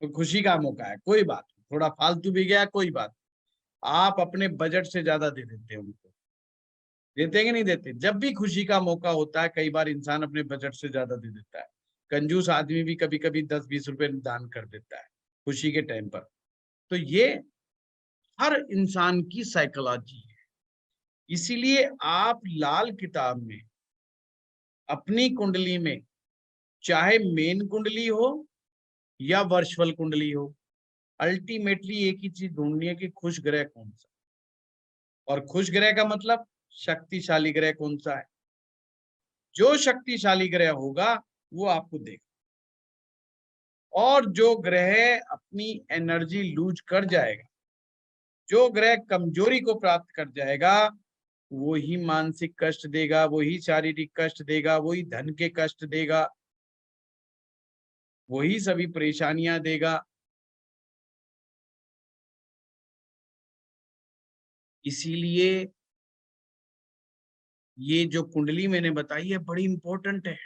A: तो खुशी का मौका है, कोई बात नहीं, थोड़ा फालतू भी गया कोई बात। आप अपने बजट से ज्यादा दे देते हैं उनको। देते हैं कि नहीं देते? जब भी खुशी का मौका होता है, कई बार इंसान अपने बजट से ज्यादा दे देता है। कंजूस आदमी भी कभी कभी 10-20 रुपए दान कर देता है खुशी के टाइम पर। तो ये हर इंसान की साइकोलॉजी है। इसीलिए आप लाल किताब में अपनी कुंडली में, चाहे मेन कुंडली हो या वर्चुअल कुंडली हो, अल्टीमेटली एक ही चीज ढूंढनी है कि खुश ग्रह कौन सा। और खुश ग्रह का मतलब शक्तिशाली ग्रह कौन सा है। जो शक्तिशाली ग्रह होगा वो आपको देगा, और जो ग्रह अपनी एनर्जी लूज कर जाएगा, जो ग्रह कमजोरी को प्राप्त कर जाएगा, वो ही मानसिक कष्ट देगा, वही शारीरिक कष्ट देगा, वही धन के कष्ट देगा, वही सभी परेशानियां देगा। इसीलिए ये जो कुंडली मैंने बताई है बड़ी इंपॉर्टेंट है।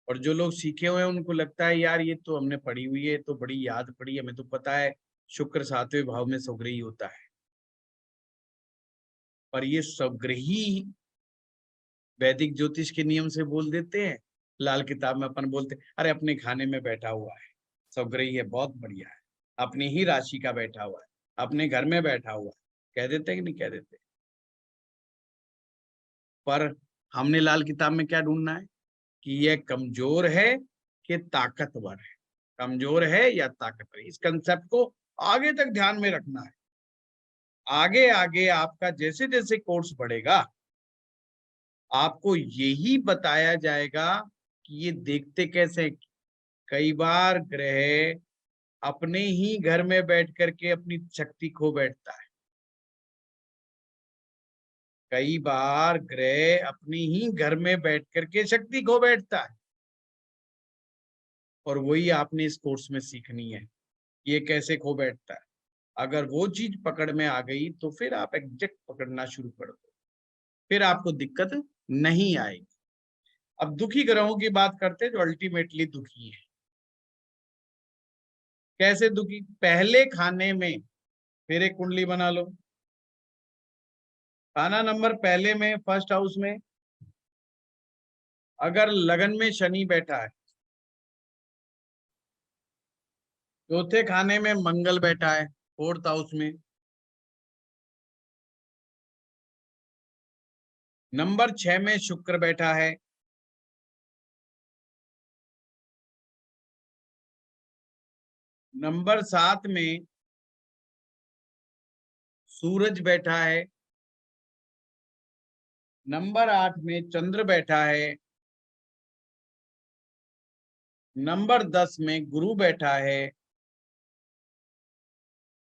A: और जो लोग सीखे हुए हैं उनको लगता है यार ये तो हमने पढ़ी हुई है, तो बड़ी याद पड़ी, हमें तो पता है शुक्र 7वें भाव में स्वग्रही होता है। पर ये स्वग्रही वैदिक ज्योतिष के नियम से बोल देते हैं, लाल किताब में अपन बोलते हैं अरे अपने खाने में बैठा हुआ है, स्वग्रही है, बहुत बढ़िया है, अपनी ही राशि का बैठा हुआ है, अपने घर में बैठा हुआ है। कह देते हैं कि नहीं कह देते? पर हमने लाल किताब में क्या ढूंढना है कि यह कमजोर है कि ताकतवर है, कमजोर है या ताकतवर है। इस कंसेप्ट को आगे तक ध्यान में रखना है। आगे आगे आपका जैसे जैसे कोर्स बढ़ेगा, आपको यही बताया जाएगा कि ये देखते कैसे हैं। कई बार ग्रह अपने ही घर में बैठ करके अपनी शक्ति खो बैठता है। कई बार ग्रह अपनी ही घर में बैठ करके शक्ति खो बैठता है। और वही आपने इस कोर्स में सीखनी है, ये कैसे खो बैठता है। अगर वो चीज पकड़ में आ गई तो फिर आप एग्जैक्ट पकड़ना शुरू कर दो, फिर आपको दिक्कत नहीं आएगी। अब दुखी ग्रहों की बात करते हैं जो अल्टीमेटली दुखी है। कैसे दुखी? पहले खाने में, फिर एक कुंडली बना लो, खाना नंबर पहले में, फर्स्ट हाउस में अगर लगन में शनि बैठा है, चौथे खाने में मंगल बैठा है फोर्थ हाउस में, नंबर 6 में शुक्र बैठा है, नंबर 7 में सूरज बैठा है, नंबर 8 में चंद्र बैठा है, नंबर 10 में गुरु बैठा है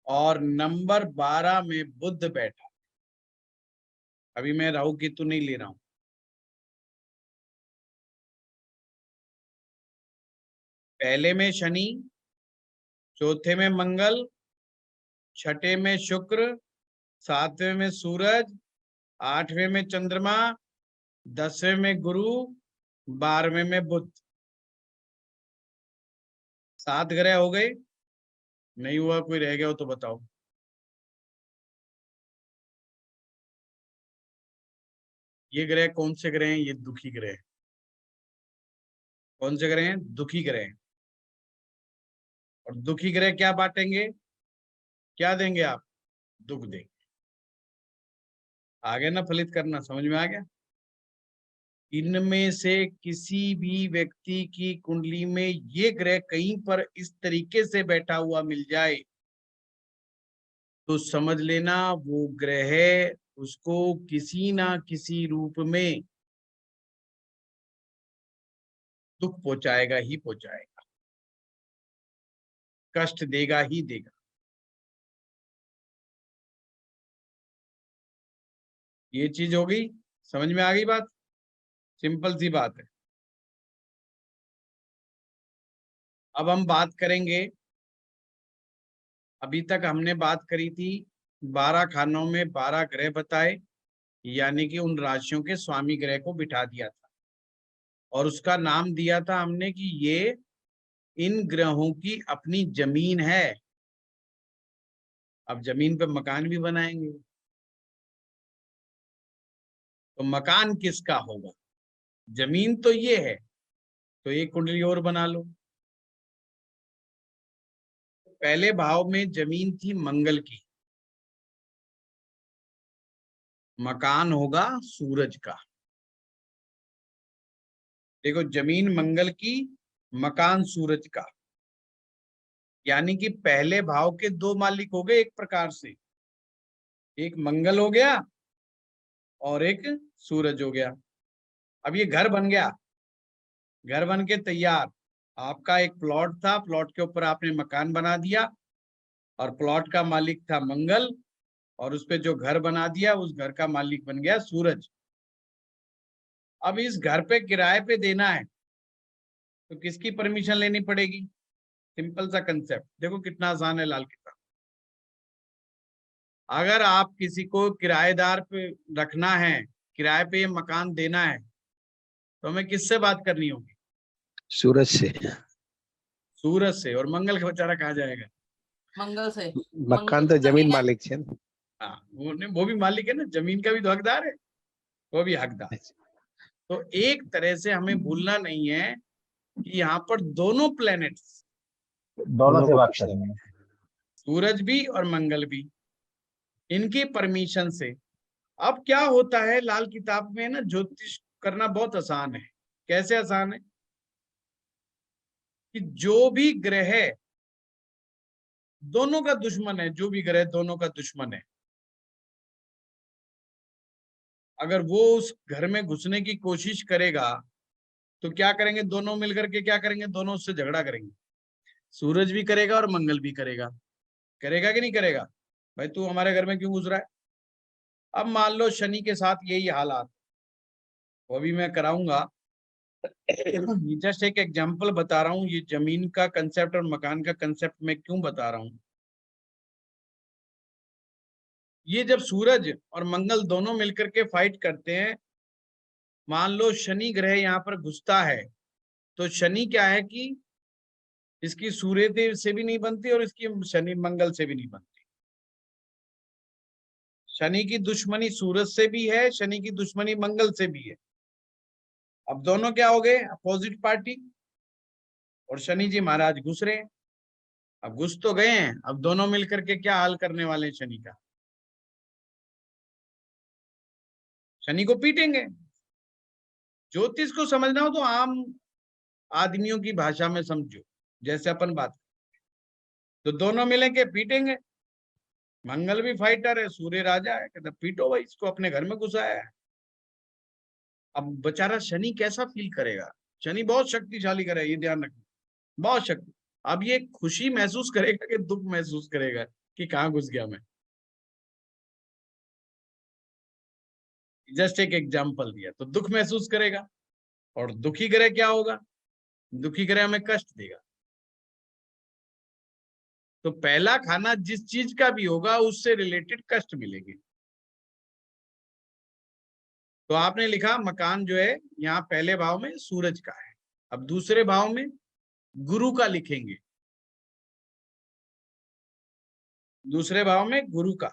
A: और नंबर 12 में बुध बैठा है। अभी मैं राहु केतु नहीं ले रहा हूं। पहले में शनि, चौथे में मंगल, छठे में शुक्र, सातवें में सूरज, आठवें में चंद्रमा, 10वें में गुरु, 12वें में बुध। 7 ग्रह हो गए। नहीं हुआ, कोई रह गया हो तो बताओ। ये ग्रह कौन से ग्रह हैं? ये दुखी ग्रह हैं। कौन से ग्रह हैं? दुखी ग्रह हैं। और दुखी ग्रह क्या बांटेंगे? क्या देंगे आप? दुख देंगे। आगे ना फलित करना, समझ में आ गया? इनमें से किसी भी व्यक्ति की कुंडली में ये ग्रह कहीं पर इस तरीके से बैठा हुआ मिल जाए तो समझ लेना वो ग्रह उसको किसी ना किसी रूप में दुख पहुंचाएगा ही पहुंचाएगा, कष्ट देगा ही देगा। ये चीज हो गई, समझ में आ गई बात? सिंपल सी बात है। अब हम बात करेंगे, अभी तक हमने बात करी थी 12 खानों में 12 ग्रह बताए, यानी कि उन राशियों के स्वामी ग्रह को बिठा दिया था और उसका नाम दिया था हमने कि ये इन ग्रहों की अपनी जमीन है। अब जमीन पे मकान भी बनाएंगे, तो मकान किसका होगा? जमीन तो ये है, तो एक कुंडली और बना लो। पहले भाव में जमीन थी मंगल की, मकान होगा सूरज का। देखो, जमीन मंगल की, मकान सूरज का, यानी कि पहले भाव के दो मालिक हो गए एक प्रकार से। एक मंगल हो गया और एक सूरज हो गया। अब ये घर बन गया, घर बन के तैयार। आपका एक प्लॉट था, प्लॉट के ऊपर आपने मकान बना दिया और प्लॉट का मालिक था मंगल, और उस पे जो घर बना दिया उस घर का मालिक बन गया सूरज। अब इस घर पे किराए पे देना है तो किसकी परमिशन लेनी पड़ेगी? सिंपल सा कंसेप्ट, देखो कितना आसान है लाल किताब। अगर आप किसी को किराएदार पे रखना है, किराए पे ये मकान देना है, तो हमें किससे बात करनी होगी?
B: सूरज से।
A: सूरज से। और मंगल का बेचारा कहाँ जाएगा?
C: मंगल से।
B: मकान तो जमीन मालिक है।
A: हाँ, वो भी मालिक है ना, जमीन का भी तो हकदार है, वो भी हकदार। तो एक तरह से हमें भूलना नहीं है कि यहाँ पर दोनों प्लैनेट्स,
D: दोनों से बात करेंगे,
A: सूरज भी और मंगल भी, इनकी परमिशन से। अब क्या होता है लाल किताब में ना, ज्योतिष करना बहुत आसान है। कैसे आसान है? कि जो भी ग्रह दोनों का दुश्मन है, जो भी ग्रह दोनों का दुश्मन है, अगर वो उस घर में घुसने की कोशिश करेगा तो क्या करेंगे दोनों मिलकर के? क्या करेंगे? दोनों उससे झगड़ा करेंगे। सूरज भी करेगा और मंगल भी करेगा। करेगा कि नहीं करेगा? भाई तू हमारे घर में क्यों घुस रहा है? अब मान लो शनि के साथ यही हालात, वो भी मैं कराऊंगा। जस्ट एक एग्जांपल बता रहा हूँ, ये जमीन का कंसेप्ट और मकान का कंसेप्ट मैं क्यों बता रहा हूँ। ये जब सूरज और मंगल दोनों मिलकर के फाइट करते हैं मान लो शनि ग्रह यहाँ पर घुसता है, तो शनि क्या है कि इसकी सूर्य देव से भी नहीं बनती और इसकी शनि मंगल से भी नहीं बनती। शनि की दुश्मनी सूरज से भी है, शनि की दुश्मनी मंगल से भी है। अब दोनों क्या हो गए, अपोजिट पार्टी, और शनि जी महाराज घुस रहे हैं। अब घुस तो गए हैं, अब दोनों मिलकर के क्या हाल करने वाले हैं शनि का, शनि को पीटेंगे। ज्योतिष को समझना हो तो आम आदमियों की भाषा में समझो, जैसे अपन बात, तो दोनों मिलेंगे पीटेंगे। मंगल भी फाइटर है, सूर्य राजा है, कहते पीटो भाई, इसको अपने घर में घुसाया है। अब बेचारा शनि कैसा फील करेगा, शनि बहुत शक्तिशाली ग्रह है, ये ध्यान रखना, बहुत शक्ति। अब ये खुशी महसूस करेगा कि दुख महसूस करेगा कि कहाँ घुस गया मैं। जस्ट एक एग्जाम्पल दिया, तो दुख महसूस करेगा। और दुखी ग्रह क्या होगा, दुखी ग्रह हमें कष्ट देगा। तो पहला खाना जिस चीज का भी होगा उससे रिलेटेड कष्ट मिलेंगे। तो आपने लिखा मकान जो है यहाँ पहले भाव में सूरज का है, अब दूसरे भाव में गुरु का लिखेंगे, दूसरे भाव में गुरु का।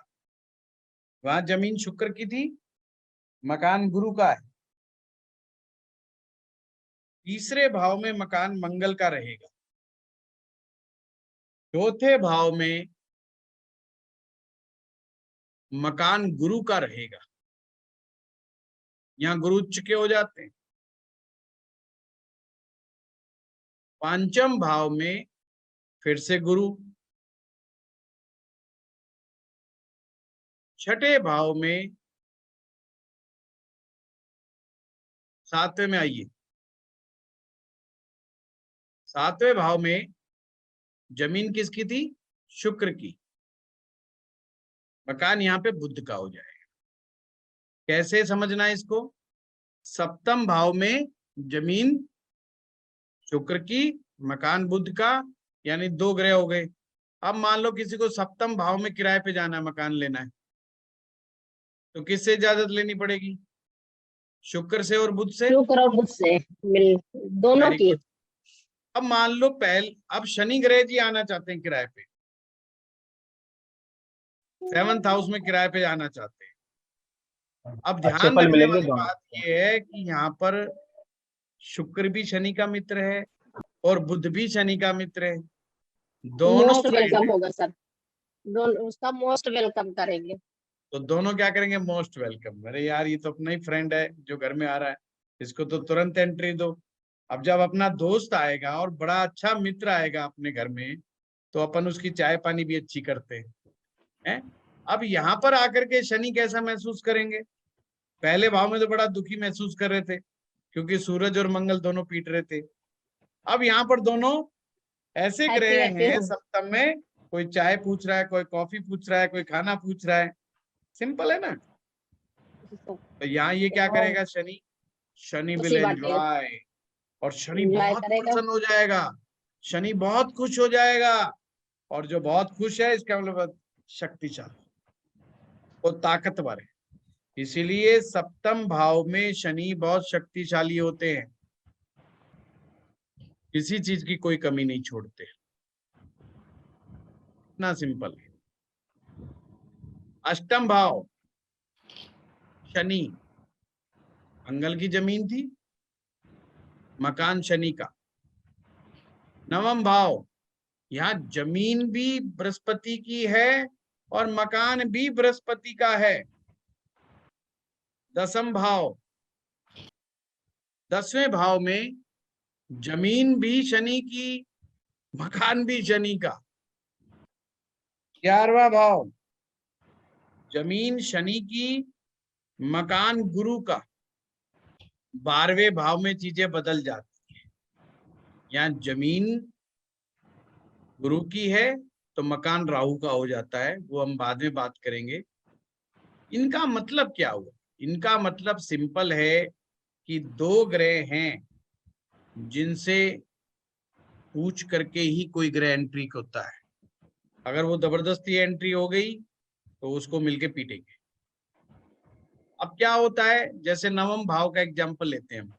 A: वहां जमीन शुक्र की थी, मकान गुरु का है। तीसरे भाव में मकान मंगल का रहेगा। चौथे भाव में मकान गुरु का रहेगा, यहाँ गुरु उच्च के हो जाते हैं। पांचम भाव में फिर से गुरु। छठे भाव में, सातवें में आइए, सातवें भाव में जमीन किसकी थी, शुक्र की, मकान यहाँ पे बुध का हो जाएगा। कैसे समझना है इसको, सप्तम भाव में जमीन शुक्र की, मकान बुध का, यानी दो ग्रह हो गए। अब मान लो किसी को सप्तम भाव में किराए पे जाना है, मकान लेना है, तो किससे इजाजत लेनी पड़ेगी, शुक्र से और बुध से।
C: शुक्र और बुध से मिल, दोनों
A: Very
C: की।
A: good. अब मान लो अब शनि ग्रह जी आना चाहते हैं किराए पे, 7th हाउस में किराए पे जाना चाहते हैं। अब
D: अच्छे
A: ध्यान
D: फल
A: रखने
D: मिलेंगे
A: वाली
D: दोनों।
A: बात यह है कि यहाँ पर शुक्र भी शनि का मित्र है और बुध भी शनि का मित्र है, दोनों
C: मोस्ट
A: फ्रेंड
C: वेलकम
A: है।
C: होगा सर, दोनों उसका मोस्ट वेलकम करेंगे।
A: तो दोनों क्या करेंगे, मोस्ट वेलकम। अरे यार ये तो अपना ही फ्रेंड है जो घर में आ रहा है, इसको तो तुरंत एंट्री दो। अब जब अपना दोस्त आएगा और बड़ा अच्छा मित्र आएगा अपने घर में, तो अपन उसकी चाय पानी भी अच्छी करते हैं। अब यहाँ पर आकर के शनि कैसा महसूस करेंगे, पहले भाव में तो बड़ा दुखी महसूस कर रहे थे क्योंकि सूरज और मंगल दोनों पीट रहे थे। अब यहाँ पर दोनों ऐसे
C: हैप्पी
A: ग्रह
C: हैप्पी
A: हैं
C: हो।
A: सप्तम में, कोई चाय पूछ रहा है, कोई कॉफी पूछ रहा है, कोई खाना पूछ रहा है, सिंपल है ना। तो यहाँ ये क्या करेगा शनि, शनि विल
C: खुशी बांटेगा,
A: एंजॉय, और शनि
C: एंजॉय
A: बहुत
C: करेगा।
A: प्रसन्न हो जाएगा, शनि बहुत खुश हो जाएगा। और जो बहुत खुश है इसका मतलब शक्तिशाली, वो ताकतवर है। इसीलिए सप्तम भाव में शनि बहुत शक्तिशाली होते हैं, किसी चीज की कोई कमी नहीं छोड़ते, इतना सिंपल है। अष्टम भाव शनि, मंगल की जमीन थी, मकान शनि का। नवम भाव, यहाँ जमीन भी बृहस्पति की है और मकान भी बृहस्पति का है। दसम भाव, 10वें भाव में जमीन भी शनि की, मकान भी शनि का। 11वां भाव, जमीन शनि की, मकान गुरु का। 12वें भाव में चीजें बदल जाती है, यहाँ जमीन गुरु की है तो मकान राहु का हो जाता है, वो हम बाद में बात करेंगे। इनका मतलब क्या हुआ, इनका मतलब सिंपल है कि दो ग्रह हैं जिनसे पूछ करके ही कोई ग्रह एंट्री होता है। अगर वो जबरदस्ती एंट्री हो गई तो उसको मिलके पीटेंगे। अब क्या होता है, जैसे नवम भाव का एग्जाम्पल लेते हैं हम।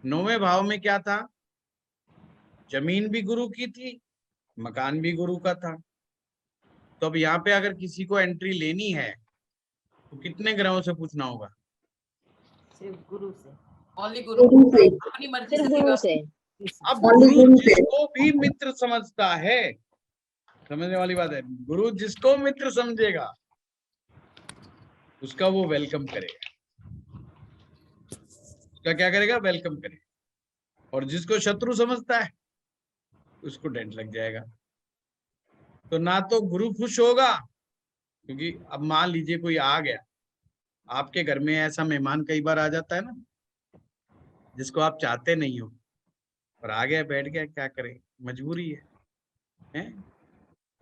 A: नौवें भाव में क्या था, जमीन भी गुरु की थी, मकान भी गुरु का था। तो अब यहाँ पे अगर किसी को एंट्री लेनी है तो कितने ग्रहों से पूछना होगा?
E: सिर्फ गुरु से, ओनली
C: गुरु
E: गुरु
C: से,
E: अपनी मर्जी
C: सिर्फ
E: से
C: गुरु
E: देगा।
C: से।
A: अब गुरु जिसको भी मित्र समझता है, समझने वाली बात है, गुरु जिसको मित्र समझेगा उसका वो वेलकम करेगा, उसका क्या करेगा, वेलकम करेगा। और जिसको शत्रु समझता है उसको डेंट लग जाएगा। तो ना तो गुरु खुश होगा, क्योंकि अब मान लीजिए कोई आ गया आपके घर में, ऐसा मेहमान कई बार आ जाता है ना जिसको आप चाहते नहीं हो, पर आ गया, बैठ गया, क्या करे, मजबूरी है?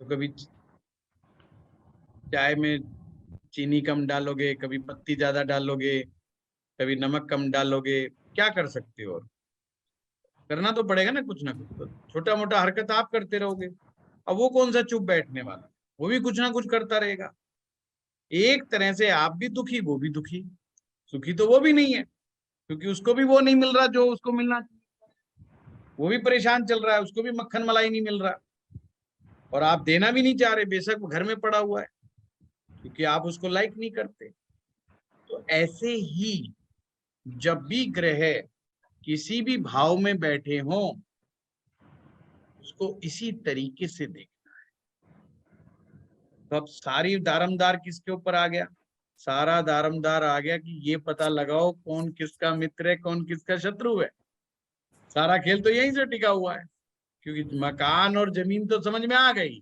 A: तो कभी चाय में चीनी कम डालोगे, कभी पत्ती ज्यादा डालोगे, कभी नमक कम डालोगे, क्या कर सकते हो? और करना तो पड़ेगा ना कुछ तो छोटा मोटा हरकत आप करते रहोगे। अब वो कौन सा चुप बैठने वाला, वो भी कुछ ना कुछ करता रहेगा। एक तरह से आप भी दुखी, वो भी दुखी, सुखी तो वो भी नहीं है, क्योंकि उसको भी वो नहीं मिल रहा जो उसको मिलना चाहिए, वो भी परेशान चल रहा है, उसको भी मक्खन मलाई नहीं मिल रहा, और आप देना भी नहीं चाह रहे, बेशक वो घर में पड़ा हुआ है, क्योंकि आप उसको लाइक नहीं करते। तो ऐसे ही जब भी ग्रह किसी भी भाव में बैठे हों, उसको इसी तरीके से देखना है। तो अब सारी दारमदार किसके ऊपर आ गया? सारा दारमदार आ गया कि ये पता लगाओ कौन किसका मित्र है, कौन किसका शत्रु है। सारा खेल तो यहीं से टिका हुआ है, क्योंकि मकान और जमीन तो समझ में आ गई,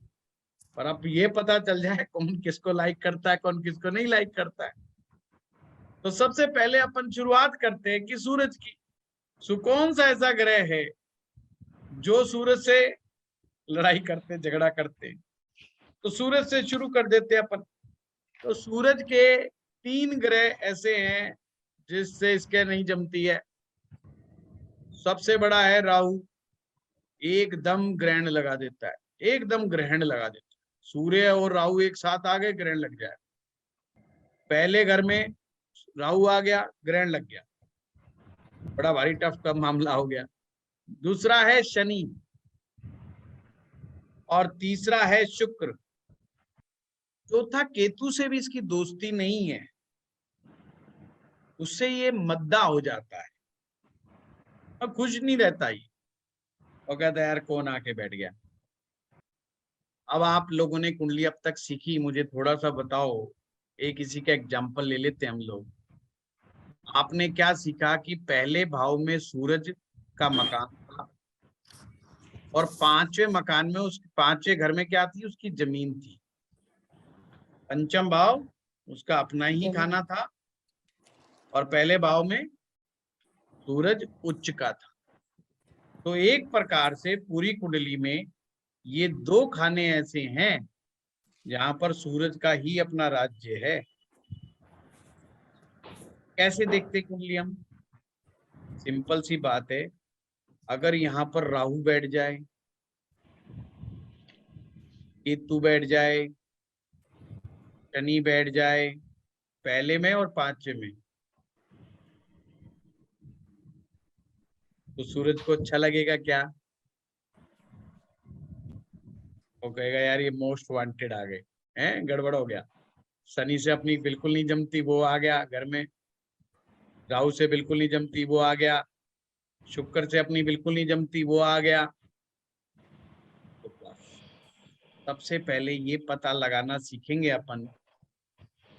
A: पर अब ये पता चल जाए कौन किसको लाइक करता है, कौन किसको नहीं लाइक करता है। तो सबसे पहले अपन शुरुआत करते हैं कि सूरज की। कौन सा ऐसा ग्रह है जो सूरज से लड़ाई करते, झगड़ा करते? तो सूरज से शुरू कर देते अपन। तो सूरज के 3 ग्रह ऐसे हैं जिससे इसके नहीं जमती है। सबसे बड़ा है राहु, एकदम ग्रहण लगा देता है, एकदम ग्रहण लगा देता है। सूर्य और राहु एक साथ आ गए, ग्रहण लग जाए। पहले घर में राहु आ गया, ग्रहण लग गया, बड़ा भारी टफ का मामला हो गया। दूसरा है शनि, और तीसरा है शुक्र। चौथा केतु से भी इसकी दोस्ती नहीं है, उससे ये मद्दा हो जाता है, अब खुश नहीं रहता ये, और कहता है यार कौन आके बैठ गया। अब आप लोगों ने कुंडली अब तक सीखी, मुझे थोड़ा सा बताओ, एक इसी का एग्जाम्पल ले लेते हैं हम लोग। आपने क्या सीखा कि पहले भाव में सूरज का मकान था, और 5वें मकान में, उस 5वें घर में क्या थी, उसकी जमीन थी। पंचम भाव उसका अपना ही खाना था, और पहले भाव में सूरज उच्च का था। तो एक प्रकार से पूरी कुंडली में ये 2 खाने ऐसे हैं जहां पर सूरज का ही अपना राज्य है। कैसे देखते कुंडली हम? सिंपल सी बात है, अगर यहाँ पर राहु बैठ जाए, केतु बैठ जाए, शनि बैठ जाए पहले में और 5वें में, तो सूरज को अच्छा लगेगा क्या? वो कहेगा यार ये मोस्ट वांटेड आ गए हैं, गड़बड़ हो गया। शनि से अपनी बिल्कुल नहीं जमती, वो आ गया घर में। राहु से बिल्कुल नहीं जमती, वो आ गया। शुक्र से अपनी बिल्कुल नहीं जमती, वो आ गया। तो सबसे पहले ये पता लगाना सीखेंगे अपन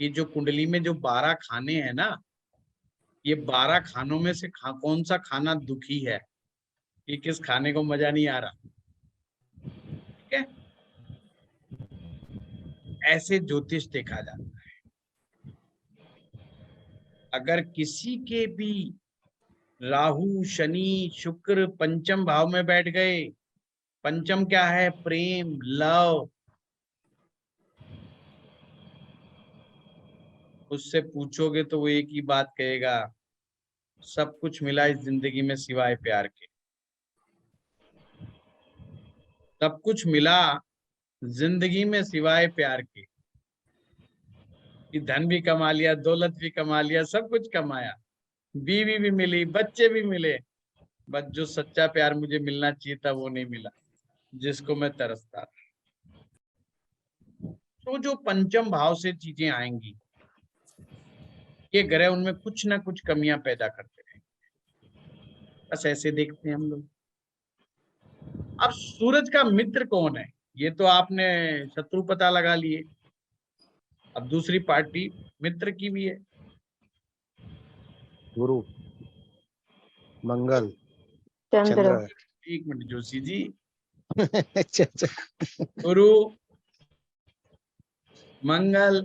A: कि जो कुंडली में जो 12 खाने हैं ना, ये 12 खानों में से कौन सा खाना दुखी है, कि किस खाने को मजा नहीं आ रहा। ठीक है, ऐसे ज्योतिष देखा जाता है। अगर किसी के भी राहु शनि शुक्र पंचम भाव में बैठ गए, पंचम क्या है, प्रेम, लव, उससे पूछोगे तो वो एक ही बात कहेगा, सब कुछ मिला इस जिंदगी में सिवाय प्यार के। सब कुछ मिला जिंदगी में सिवाय प्यार के। कि धन भी कमा लिया, दौलत भी कमा लिया, सब कुछ कमाया, बीवी भी मिली, बच्चे भी मिले, बस जो सच्चा प्यार मुझे मिलना चाहिए था वो नहीं मिला, जिसको मैं तरसता था। तो जो पंचम भाव से चीजें आएंगी, ये ग्रह उनमें कुछ ना कुछ कमियां पैदा करते हैं, बस ऐसे देखते हैं हम लोग। अब सूरज का मित्र कौन है, ये तो आपने शत्रु पता लगा लिए, अब दूसरी पार्टी मित्र की भी है।
B: गुरु, मंगल,
C: चंद्र।
B: चंद्र।
A: एक मिनट जोशी जी,
B: अच्छा अच्छा।
A: गुरु, मंगल,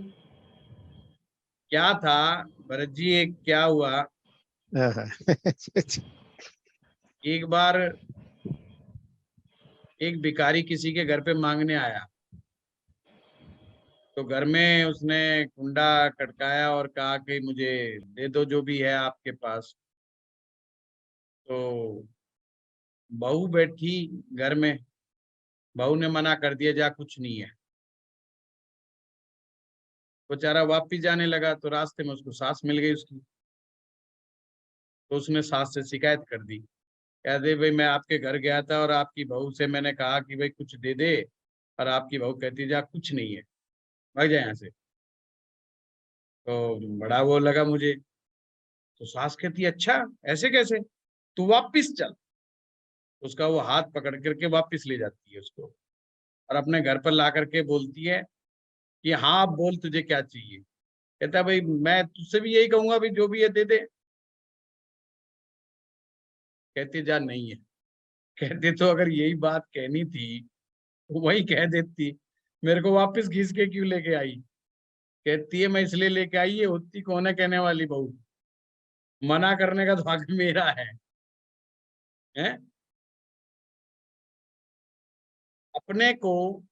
A: क्या था भरत जी, एक क्या हुआ,
B: हाँ, हाँ। अच्छा,
A: एक बार एक भिखारी किसी के घर पे मांगने आया, तो घर में उसने कुंडा खटकाया और कहा कि मुझे दे दो जो भी है आपके पास। तो बहू बैठी घर में, बहू ने मना कर दिया, जा कुछ नहीं है। बेचारा वापिस जाने लगा, तो रास्ते में उसको सास मिल गई उसकी, तो उसने सास से शिकायत कर दी, कह दे भाई मैं आपके घर गया था और आपकी बहू से मैंने कहा कि भाई कुछ दे दे, और आपकी बहू कहती जा कुछ नहीं है, भाग जाए यहाँ से। तो बड़ा वो लगा मुझे, तो सास कहती अच्छा ऐसे कैसे, तू वापिस चल। उसका वो हाथ पकड़ करके वापिस ले जाती है उसको, और अपने घर पर ला करके बोलती है कि हाँ अब बोल तुझे क्या चाहिए। कहता है भाई मैं तुझसे भी यही कहूंगा, भाई जो भी है दे दे। कहती जा नहीं है। कहते तो अगर यही बात कहनी थी तो वही कह देती, मेरे को वापस घिस के क्यों लेके आई। कहती है मैं इसलिए लेके आई, ये होती कौन है कहने वाली बहू, मना करने का तो हक मेरा है, हैं? अपने को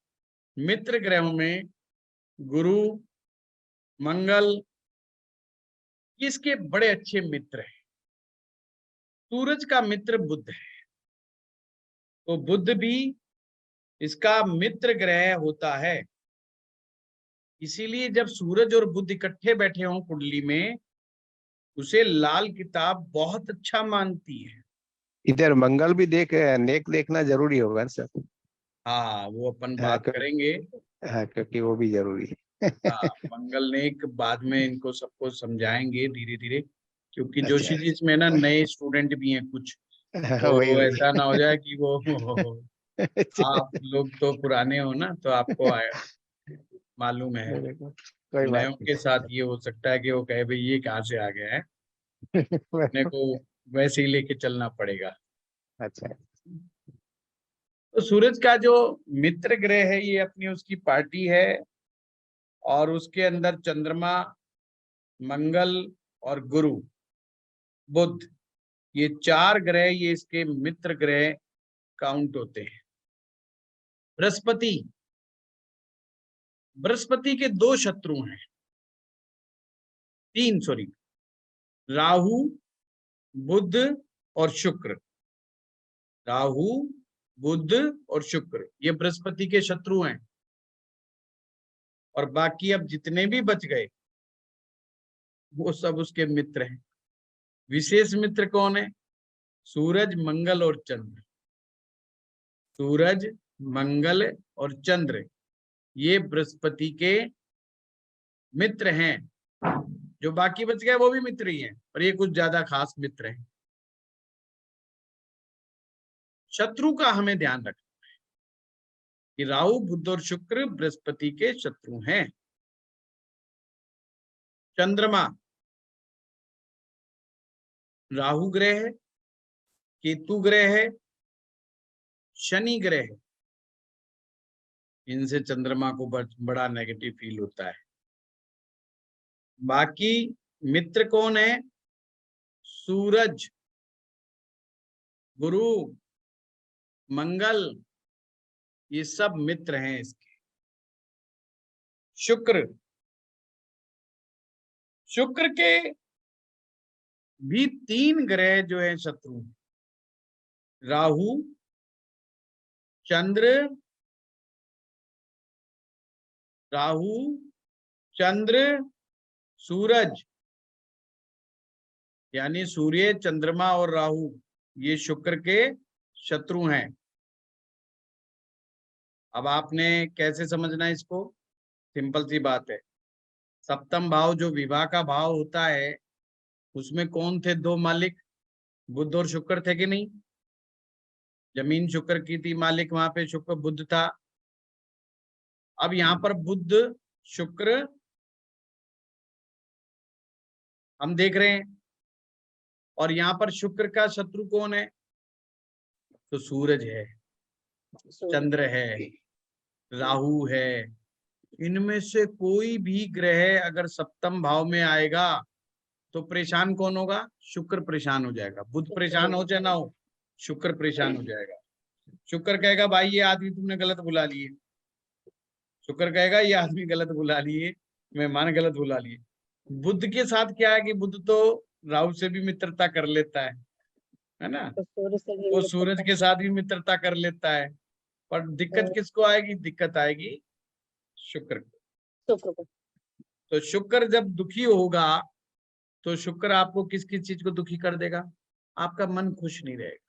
A: मित्र ग्रहों में गुरु, मंगल, इसके बड़े अच्छे मित्र हैं। सूरज का मित्र बुध है, तो बुध भी इसका मित्र ग्रह होता है। इसीलिए जब सूरज और बुध इकट्ठे बैठे हों कुंडली में, उसे लाल किताब बहुत अच्छा मानती है।
B: इधर मंगल भी नेक देखना जरूरी होगा ना सर।
A: हाँ वो अपन
B: हाँ,
A: बात करेंगे।
B: हाँ, क्योंकि वो भी जरूरी है।
A: हाँ मंगल ने एक बाद में इनको सबको समझाएंगे धीरे धीरे, क्योंकि
B: अच्छा।
A: जोशी जी इसमें ना नए स्टूडेंट भी हैं कुछ,
B: हाँ, वही
A: तो
B: वही।
A: ऐसा ना हो जाए कि वो
B: अच्छा,
A: आप लोग तो पुराने हो ना, तो आपको मालूम है।
B: कोई बात
A: नयों के साथ ये हो सकता है कि वो कहे भाई ये कहाँ से आ गया है, अपने
B: नहीं।
A: को वैसे ही लेके चलना पड़ेगा।
B: अच्छा।
A: तो सूरज का जो मित्र ग्रह है ये अपनी उसकी पार्टी है, और उसके अंदर चंद्रमा, मंगल और गुरु, बुध, ये चार ग्रह ये इसके मित्र ग्रह काउंट होते हैं। बृहस्पति, बृहस्पति के दो शत्रु हैं, तीन सॉरी, राहु, बुध और शुक्र। राहु, बुध और शुक्र ये बृहस्पति के शत्रु हैं, और बाकी अब जितने भी बच गए वो सब उसके मित्र हैं। विशेष मित्र कौन है, सूरज, मंगल और चंद्र। सूरज, मंगल और चंद्र ये बृहस्पति के मित्र हैं। जो बाकी बच गए वो भी मित्र ही हैं, पर ये कुछ ज्यादा खास मित्र हैं। शत्रु का हमें ध्यान रखना है कि राहु, बुध और शुक्र बृहस्पति के शत्रु हैं। चंद्रमा राहु ग्रह है, केतु ग्रह है, शनि ग्रह है। इनसे चंद्रमा को बड़ा नेगेटिव फील होता है। बाकी मित्र कौन है, सूरज, गुरु, मंगल, ये सब मित्र हैं इसके। शुक्र, शुक्र के भी तीन ग्रह जो है शत्रु, राहु, चंद्र, राहु, चंद्र सूरज यानी सूर्य, चंद्रमा और राहु ये शुक्र के शत्रु हैं। अब आपने कैसे समझना है इसको? सिंपल सी बात है। सप्तम भाव जो विवाह का भाव होता है उसमें कौन थे दो मालिक? बुध और शुक्र थे कि नहीं? जमीन शुक्र की थी मालिक, वहां पे शुक्र बुध था। अब यहाँ पर बुध शुक्र हम देख रहे हैं, और यहाँ पर शुक्र का शत्रु कौन है? तो सूरज है, चंद्र है, राहु है। इनमें से कोई भी ग्रह अगर सप्तम भाव में आएगा तो परेशान कौन होगा? शुक्र परेशान हो जाएगा। बुध परेशान हो चाहे ना हो, शुक्र परेशान हो जाएगा। शुक्र कहेगा भाई ये आदमी तुमने गलत बुला लिए, शुक्र कहेगा ये आदमी गलत बुला लिए, मेहमान गलत बुला लिए। बुध के साथ क्या है कि बुध तो राहु से भी मित्रता कर लेता है ना,
C: तो सूर्य से भी
A: वो सूरज के साथ भी मित्रता कर लेता है। पर दिक्कत किसको आएगी? दिक्कत आएगी शुक्र को।
C: शुक्र को।
A: तो शुक्र जब दुखी होगा तो शुक्र आपको किस किस चीज को दुखी कर देगा? आपका मन खुश नहीं रहेगा,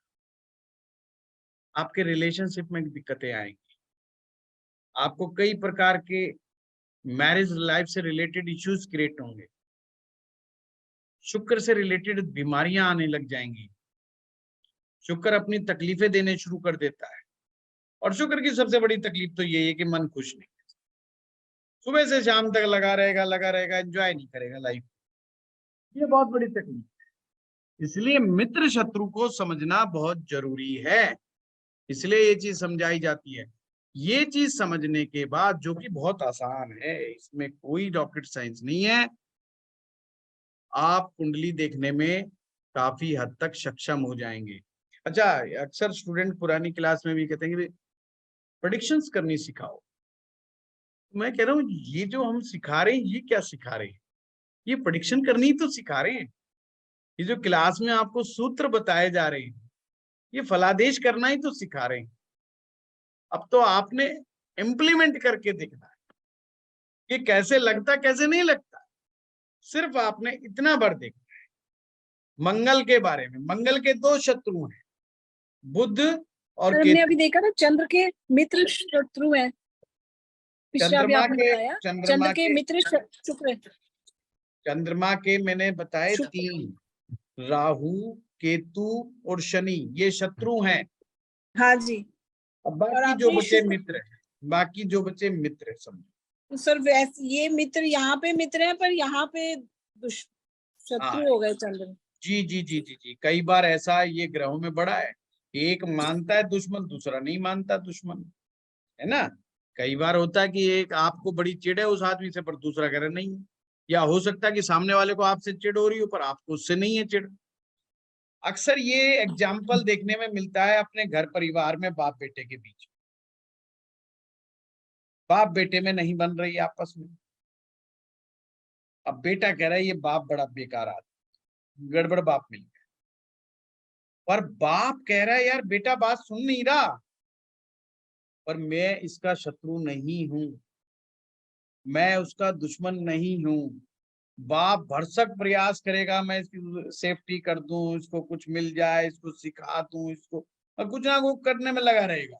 A: आपके रिलेशनशिप में दिक्कतें आएंगी, आपको कई प्रकार के मैरिज लाइफ से रिलेटेड इश्यूज क्रिएट होंगे, शुक्र से रिलेटेड बीमारियां आने लग जाएंगी। शुक्र अपनी तकलीफें देने शुरू कर देता है, और शुक्र की सबसे बड़ी तकलीफ तो ये है कि मन खुश नहीं, सुबह से शाम तक लगा रहेगा, एंजॉय नहीं करेगा लाइफ। ये बहुत बड़ी तकलीफ है। इसलिए मित्र शत्रु को समझना बहुत जरूरी है, इसलिए ये चीज समझाई जाती है। ये चीज समझने के बाद, जो कि बहुत आसान है, इसमें कोई रॉकेट साइंस नहीं है, आप कुंडली देखने में काफी हद तक सक्षम हो जाएंगे। अच्छा, अक्सर स्टूडेंट पुरानी क्लास में भी कहते हैं कि प्रेडिक्शंस करनी सिखाओ। मैं कह रहा हूँ ये जो हम सिखा रहे हैं ये क्या सिखा रहे हैं? ये प्रेडिक्शन करनी तो सिखा रहे हैं। ये जो क्लास में आपको सूत्र बताए जा रहे हैं ये फलादेश करना ही तो सिखा रहे हैं। अब तो आपने इम्प्लीमेंट करके देखना है कि कैसे लगता कैसे नहीं लगता। सिर्फ आपने इतना बार देखना है। मंगल के बारे में, मंगल के दो शत्रु हैं, बुध और
F: हमने
A: केतु।
F: अभी देखा ना चंद्र के मित्र शत्रु हैं, पिछला भी आपने बताया चंद्र के मित्र शुक्र है।
A: चंद्रमा के मैंने बताए
F: शुक्र।
A: 3, राहु, केतु और शनि, ये शत्रु हैं।
F: हाँ जी।
A: अब
F: और
A: बाकी जो
F: आपने
A: बचे
F: शुक्र-
A: मित्र हैं, बाकी जो बचे मित्र हैं, समझो।
F: तो सर वैसे ये मित्र यहाँ पे मित्र हैं, पर यहाँ पे शत्रु हो गए चंद्र।
A: जी जी जी जी जी, कई बार ऐसा ये ग्रहों में बड़ा है, एक मानता है दुश्मन, दूसरा नहीं मानता दुश्मन, है ना। कई बार होता है कि एक आपको बड़ी चिढ़ है उस आदमी से, पर दूसरा कह रहा नहीं, या हो सकता है कि सामने वाले को आपसे चिढ़ हो रही हो पर आपको उससे नहीं है चिढ़। अक्सर ये एग्जाम्पल देखने में मिलता है अपने घर परिवार में, बाप बेटे के बीच। बाप बेटे में नहीं बन रही आपस में। अब बेटा कह रहा है ये बाप बड़ा बेकार आदमी, गड़बड़ बाप मिल गया, पर बाप कह रहा है यार बेटा बात सुन नहीं रहा, पर मैं इसका शत्रु नहीं हूं, मैं उसका दुश्मन नहीं हूं। बाप भरसक प्रयास करेगा मैं इसकी सेफ्टी कर दूं, इसको कुछ मिल जाए, इसको सिखा दूं, इसको, और कुछ ना कुछ करने में लगा रहेगा।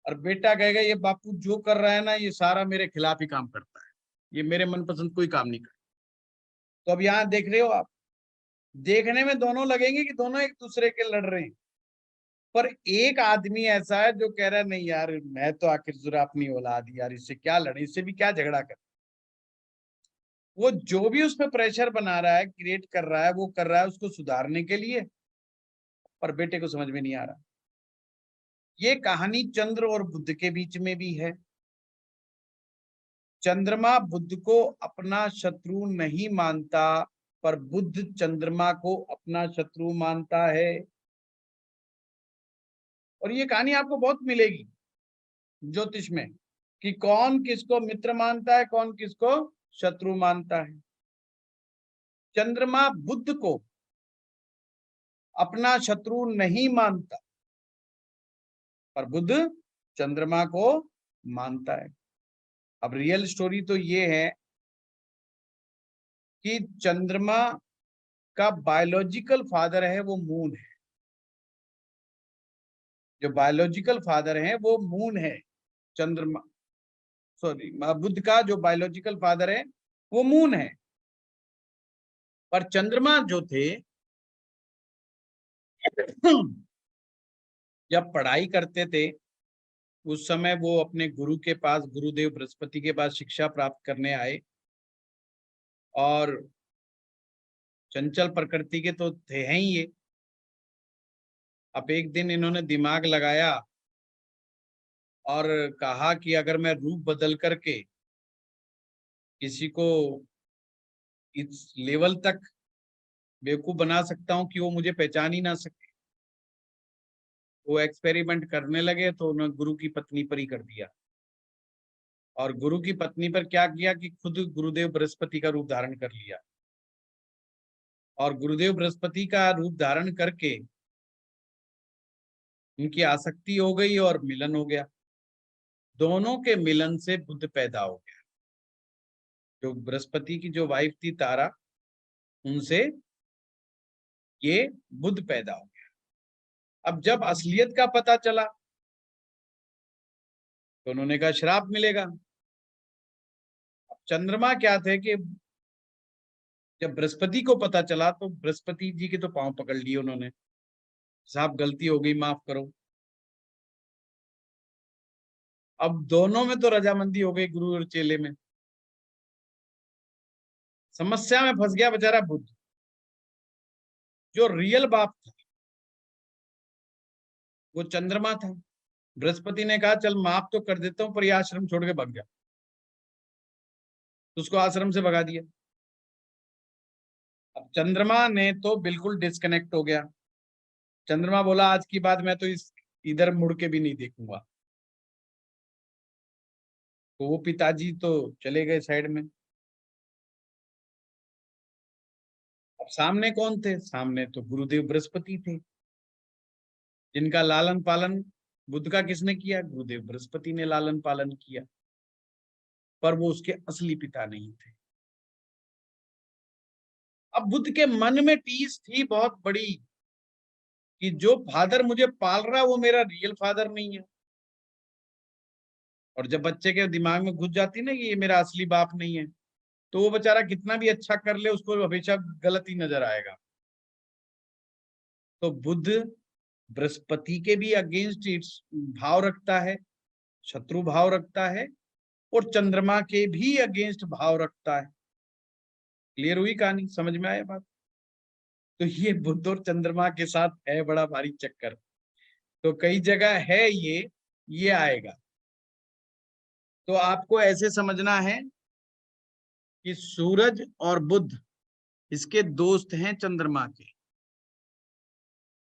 A: और बेटा कहेगा ये बापू जो कर रहा है ना ये सारा मेरे खिलाफ ही काम करता है, ये मेरे मनपसंद कोई काम नहीं करता। तो अब यहाँ देख रहे हो आप, देखने में दोनों लगेंगे कि दोनों एक दूसरे के लड़ रहे हैं, पर एक आदमी ऐसा है जो कह रहा है नहीं यार मैं तो आखिर जरा अपनी औलाद यार, इससे क्या लड़े, इससे भी क्या झगड़ा कर। वो जो भी उसमें प्रेशर बना रहा है, क्रिएट कर रहा है, वो कर रहा है उसको सुधारने के लिए, पर बेटे को समझ में नहीं आ रहा। ये कहानी चंद्र और बुध के बीच में भी है। चंद्रमा बुध को अपना शत्रु नहीं मानता, पर बुध चंद्रमा को अपना शत्रु मानता है। और ये कहानी आपको बहुत मिलेगी ज्योतिष में कि कौन किसको मित्र मानता है, कौन किसको शत्रु मानता है। चंद्रमा बुध को अपना शत्रु नहीं मानता, पर बुध चंद्रमा को मानता है। अब रियल स्टोरी तो ये है कि चंद्रमा का बायोलॉजिकल फादर है वो मून है। जो बायोलॉजिकल फादर है वो मून है। चंद्रमा सॉरी बुध का जो बायोलॉजिकल फादर है वो मून है। पर चंद्रमा जो थे जब पढ़ाई करते थे उस समय वो अपने गुरु के पास, गुरुदेव बृहस्पति के पास शिक्षा प्राप्त करने आए, और चंचल प्रकृति के तो थे हैं ही ये। अब एक दिन इन्होंने दिमाग लगाया और कहा कि अगर मैं रूप बदल करके किसी को इस लेवल तक बेवकूफ बना सकता हूं कि वो मुझे पहचान ही ना सके। वो एक्सपेरिमेंट करने लगे तो उन्होंने गुरु की पत्नी पर ही कर दिया। और गुरु की पत्नी पर क्या किया कि खुद गुरुदेव बृहस्पति का रूप धारण कर लिया। और गुरुदेव बृहस्पति का रूप धारण करके उनकी आसक्ति हो गई और मिलन हो गया। दोनों के मिलन से बुध पैदा हो गया। जो बृहस्पति की जो वाइफ थी तारा, उनसे ये बुध पैदा हो गया। अब जब असलियत का पता चला तो उन्होंने कहा श्राप मिलेगा। अब चंद्रमा क्या थे कि जब बृहस्पति को पता चला तो बृहस्पति जी के तो पांव पकड़ लिए उन्होंने, साहब गलती हो गई, माफ करो। अब दोनों में तो रजामंदी हो गई, गुरु और चेले में। समस्या में फंस गया बेचारा बुध। जो रियल बाप था वो चंद्रमा था। बृहस्पति ने कहा चल माफ तो कर देता हूं पर यह आश्रम छोड़ के भाग जा, तो उसको आश्रम से भगा दिया। अब चंद्रमा ने तो बिल्कुल डिस्कनेक्ट हो गया। चंद्रमा बोला आज की बात मैं तो इधर मुड़ के भी नहीं देखूंगा। तो वो पिताजी तो चले गए साइड में। अब सामने कौन थे? सामने तो गुरुदेव बृहस्पति थे, जिनका लालन पालन बुद्ध का किसने किया? गुरुदेव बृहस्पति ने लालन पालन किया। पर वो उसके असली पिता नहीं थे। अब बुद्ध के मन में टीस थी बहुत बड़ी कि जो फादर मुझे पाल रहा वो मेरा रियल फादर नहीं है। और जब बच्चे के दिमाग में घुस जाती ना कि ये मेरा असली बाप नहीं है, तो वो बेचारा कितना भी अच्छा कर ले उसको हमेशा गलत ही नजर आएगा। तो बुद्ध बृहस्पति के भी अगेंस्ट भाव रखता है, शत्रु भाव रखता है, और चंद्रमा के भी अगेंस्ट भाव रखता है। क्लियर हुई कहानी? समझ में आया बात? तो ये बुद्ध और चंद्रमा के साथ है बड़ा भारी चक्कर। तो कई जगह है ये आएगा। तो आपको ऐसे समझना है कि सूरज और बुध इसके दोस्त हैं चंद्रमा के,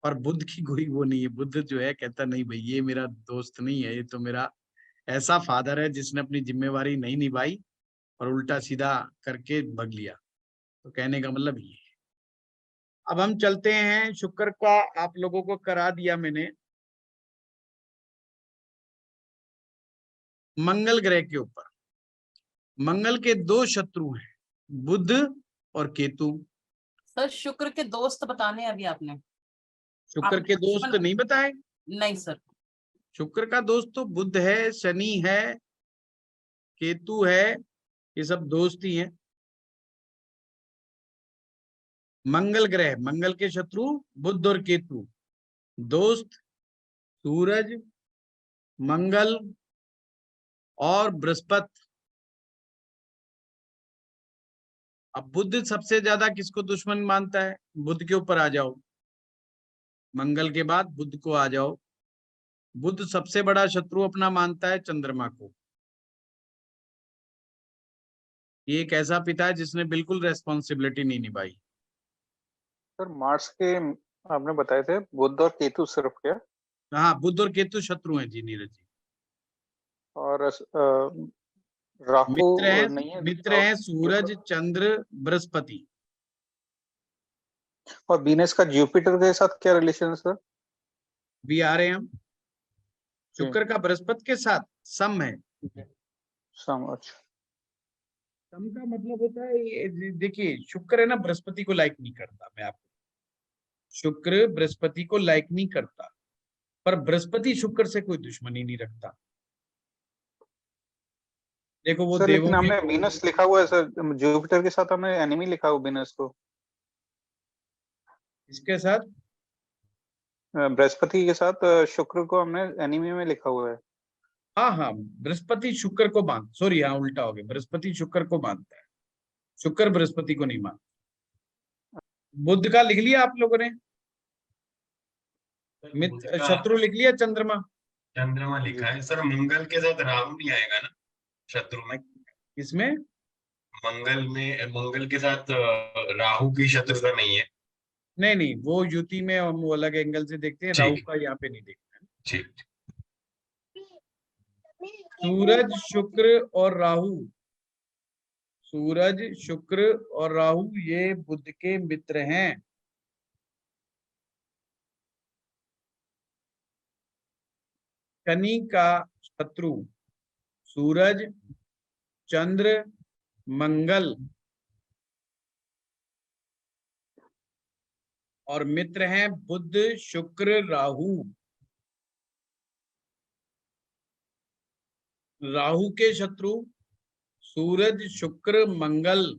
A: और बुध की कोई वो नहीं है। बुध जो है कहता नहीं भाई ये मेरा दोस्त नहीं है, ये तो मेरा ऐसा फादर है जिसने अपनी जिम्मेवारी नहीं निभाई और उल्टा सीधा करके भग लिया। तो कहने का मतलब ये है। अब हम चलते हैं, शुक्र का आप लोगों को करा दिया मैंने, मंगल ग्रह के ऊपर। मंगल के दो शत्रु हैं, बुध और केतु।
E: सर शुक्र के दोस्त बताने अभी आपने।
A: शुक्र के दोस्त नहीं बताए?
E: नहीं सर।
A: शुक्र का दोस्त तो बुध है, शनि है, केतु है, ये सब दोस्त ही हैं। मंगल ग्रह, मंगल के शत्रु बुध और केतु, दोस्त सूरज, मंगल और बृहस्पति। अब बुध सबसे ज्यादा किसको दुश्मन मानता है? बुध के ऊपर आ जाओ, मंगल के बाद बुध को आ जाओ। बुध सबसे बड़ा शत्रु अपना मानता है चंद्रमा को। ये एक ऐसा पिता है जिसने बिल्कुल रेस्पॉन्सिबिलिटी नहीं निभाई।
G: सर मार्स के आपने बताए थे बुध और केतु सिर्फ क्या?
A: हाँ, बुध और केतु शत्रु हैं जी नीरज जी।
G: और राहु नहीं है?
A: मित्र हैं सूरज, चंद्र, बृहस्पति।
G: और वीनस का जुपिटर के साथ क्या रिलेशन है सर?
A: भी आ रहे हैं हम। शुक्र का बृहस्पति के साथ सम है।
G: सम, अच्छा।
A: सम का मतलब होता है देखिए शुक्र है ना बृहस्पति को लाइक नहीं करता। मैं आपको, शुक्र बृहस्पति को लाइक नहीं करता, पर बृहस्पति शुक्र से कोई दुश्मनी नहीं रखता। देखो वो
G: सर
A: देवों
G: लेकिन
A: के
G: हमने वीनस लिखा हुआ है सर, जुपिटर के साथ हमने एनिमी लिखा हुआ वीनस को,
A: इसके साथ
G: बृहस्पति के साथ शुक्र को हमने एनिमी में लिखा हुआ है।
A: हाँ हाँ, बृहस्पति शुक्र को बांध, सॉरी हाँ उल्टा हो गया, बृहस्पति शुक्र को बांधता है, शुक्र बृहस्पति को नहीं मानता। बुध का लिख लिया आप लोगों ने? मित्र शत्रु लिख लिया? चंद्रमा?
H: चंद्रमा लिखा है सर। मंगल के साथ राहु नहीं आएगा ना शत्रु में?
A: इसमें
H: मंगल के साथ राहु की शत्रुता नहीं है।
A: नहीं नहीं, वो युति में हम वो अलग एंगल से देखते हैं, राहु का यहाँ पे नहीं देखते हैं।
H: ठीक।
A: सूरज शुक्र और राहु, सूरज शुक्र और राहु ये बुध के मित्र हैं। शनि का शत्रु सूरज, चंद्र, मंगल और मित्र हैं बुध, शुक्र, राहु। राहु के शत्रु सूरज, शुक्र, मंगल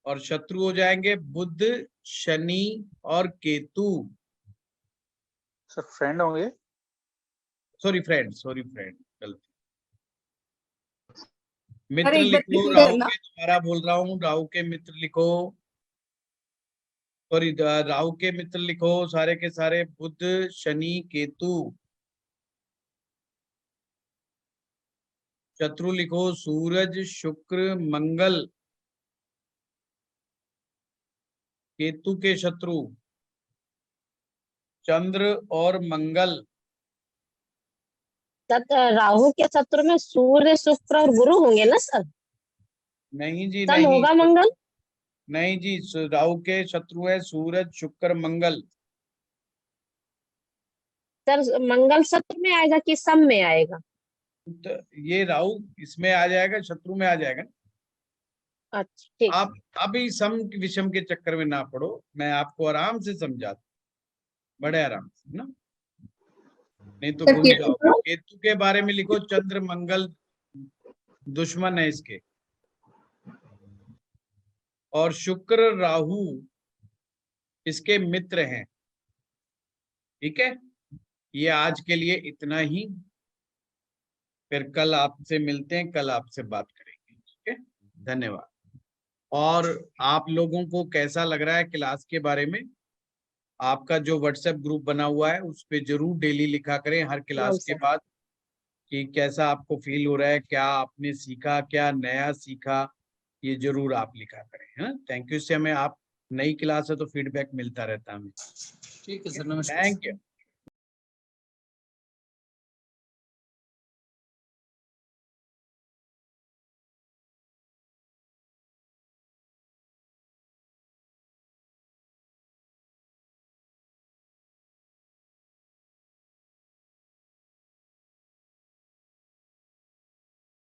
A: और शत्रु हो जाएंगे बुध, शनि और केतु।
G: सर फ्रेंड होंगे?
A: सॉरी फ्रेंड गलती। मित्र
F: अरे एक बार
A: लिखो,
F: repeat
A: राहु
F: करना।
A: के, दोबारा बोल रहा हूँ, राहु के मित्र लिखो, सॉरी राहु के मित्र लिखो सारे के सारे बुध, शनि, केतु। शत्रु लिखो सूरज, शुक्र, मंगल। केतु के शत्रु चंद्र और मंगल।
C: राहु के शत्रु में सूर्य, शुक्र और गुरु होंगे ना सर?
A: नहीं जी
C: तब
A: नहीं,
C: होगा मंगल।
A: नहीं जी, राहु के शत्रु है सूरज, शुक्र, मंगल।
C: सर मंगल शत्रु में आएगा कि सम में आएगा?
A: तो ये राहु इसमें आ जाएगा, शत्रु में आ जाएगा।
C: अच्छा ठीक।
A: आप अभी सम विषम के चक्कर में ना पड़ो, मैं आपको आराम से समझाता हूं, बड़े आराम से ना, नहीं तो घूम जाओगे। केतु के बारे में लिखो चंद्र मंगल दुश्मन है इसके, और शुक्र राहु इसके मित्र हैं। ठीक है, ये आज के लिए इतना ही, फिर कल आपसे मिलते हैं, कल आपसे बात करेंगे। ठीक है, धन्यवाद। और आप लोगों को कैसा लग रहा है क्लास के बारे में? आपका जो व्हाट्सएप ग्रुप बना हुआ है उस पे जरूर डेली लिखा करें हर क्लास के बाद कि कैसा आपको फील हो रहा है, क्या आपने सीखा, क्या नया सीखा, ये जरूर आप लिखा करें। है ना, थैंक यू। इससे हमें, आप नई क्लास है तो फीडबैक मिलता रहता है हमें।
E: ठीक है सर, नमस्कार।
A: Thank you.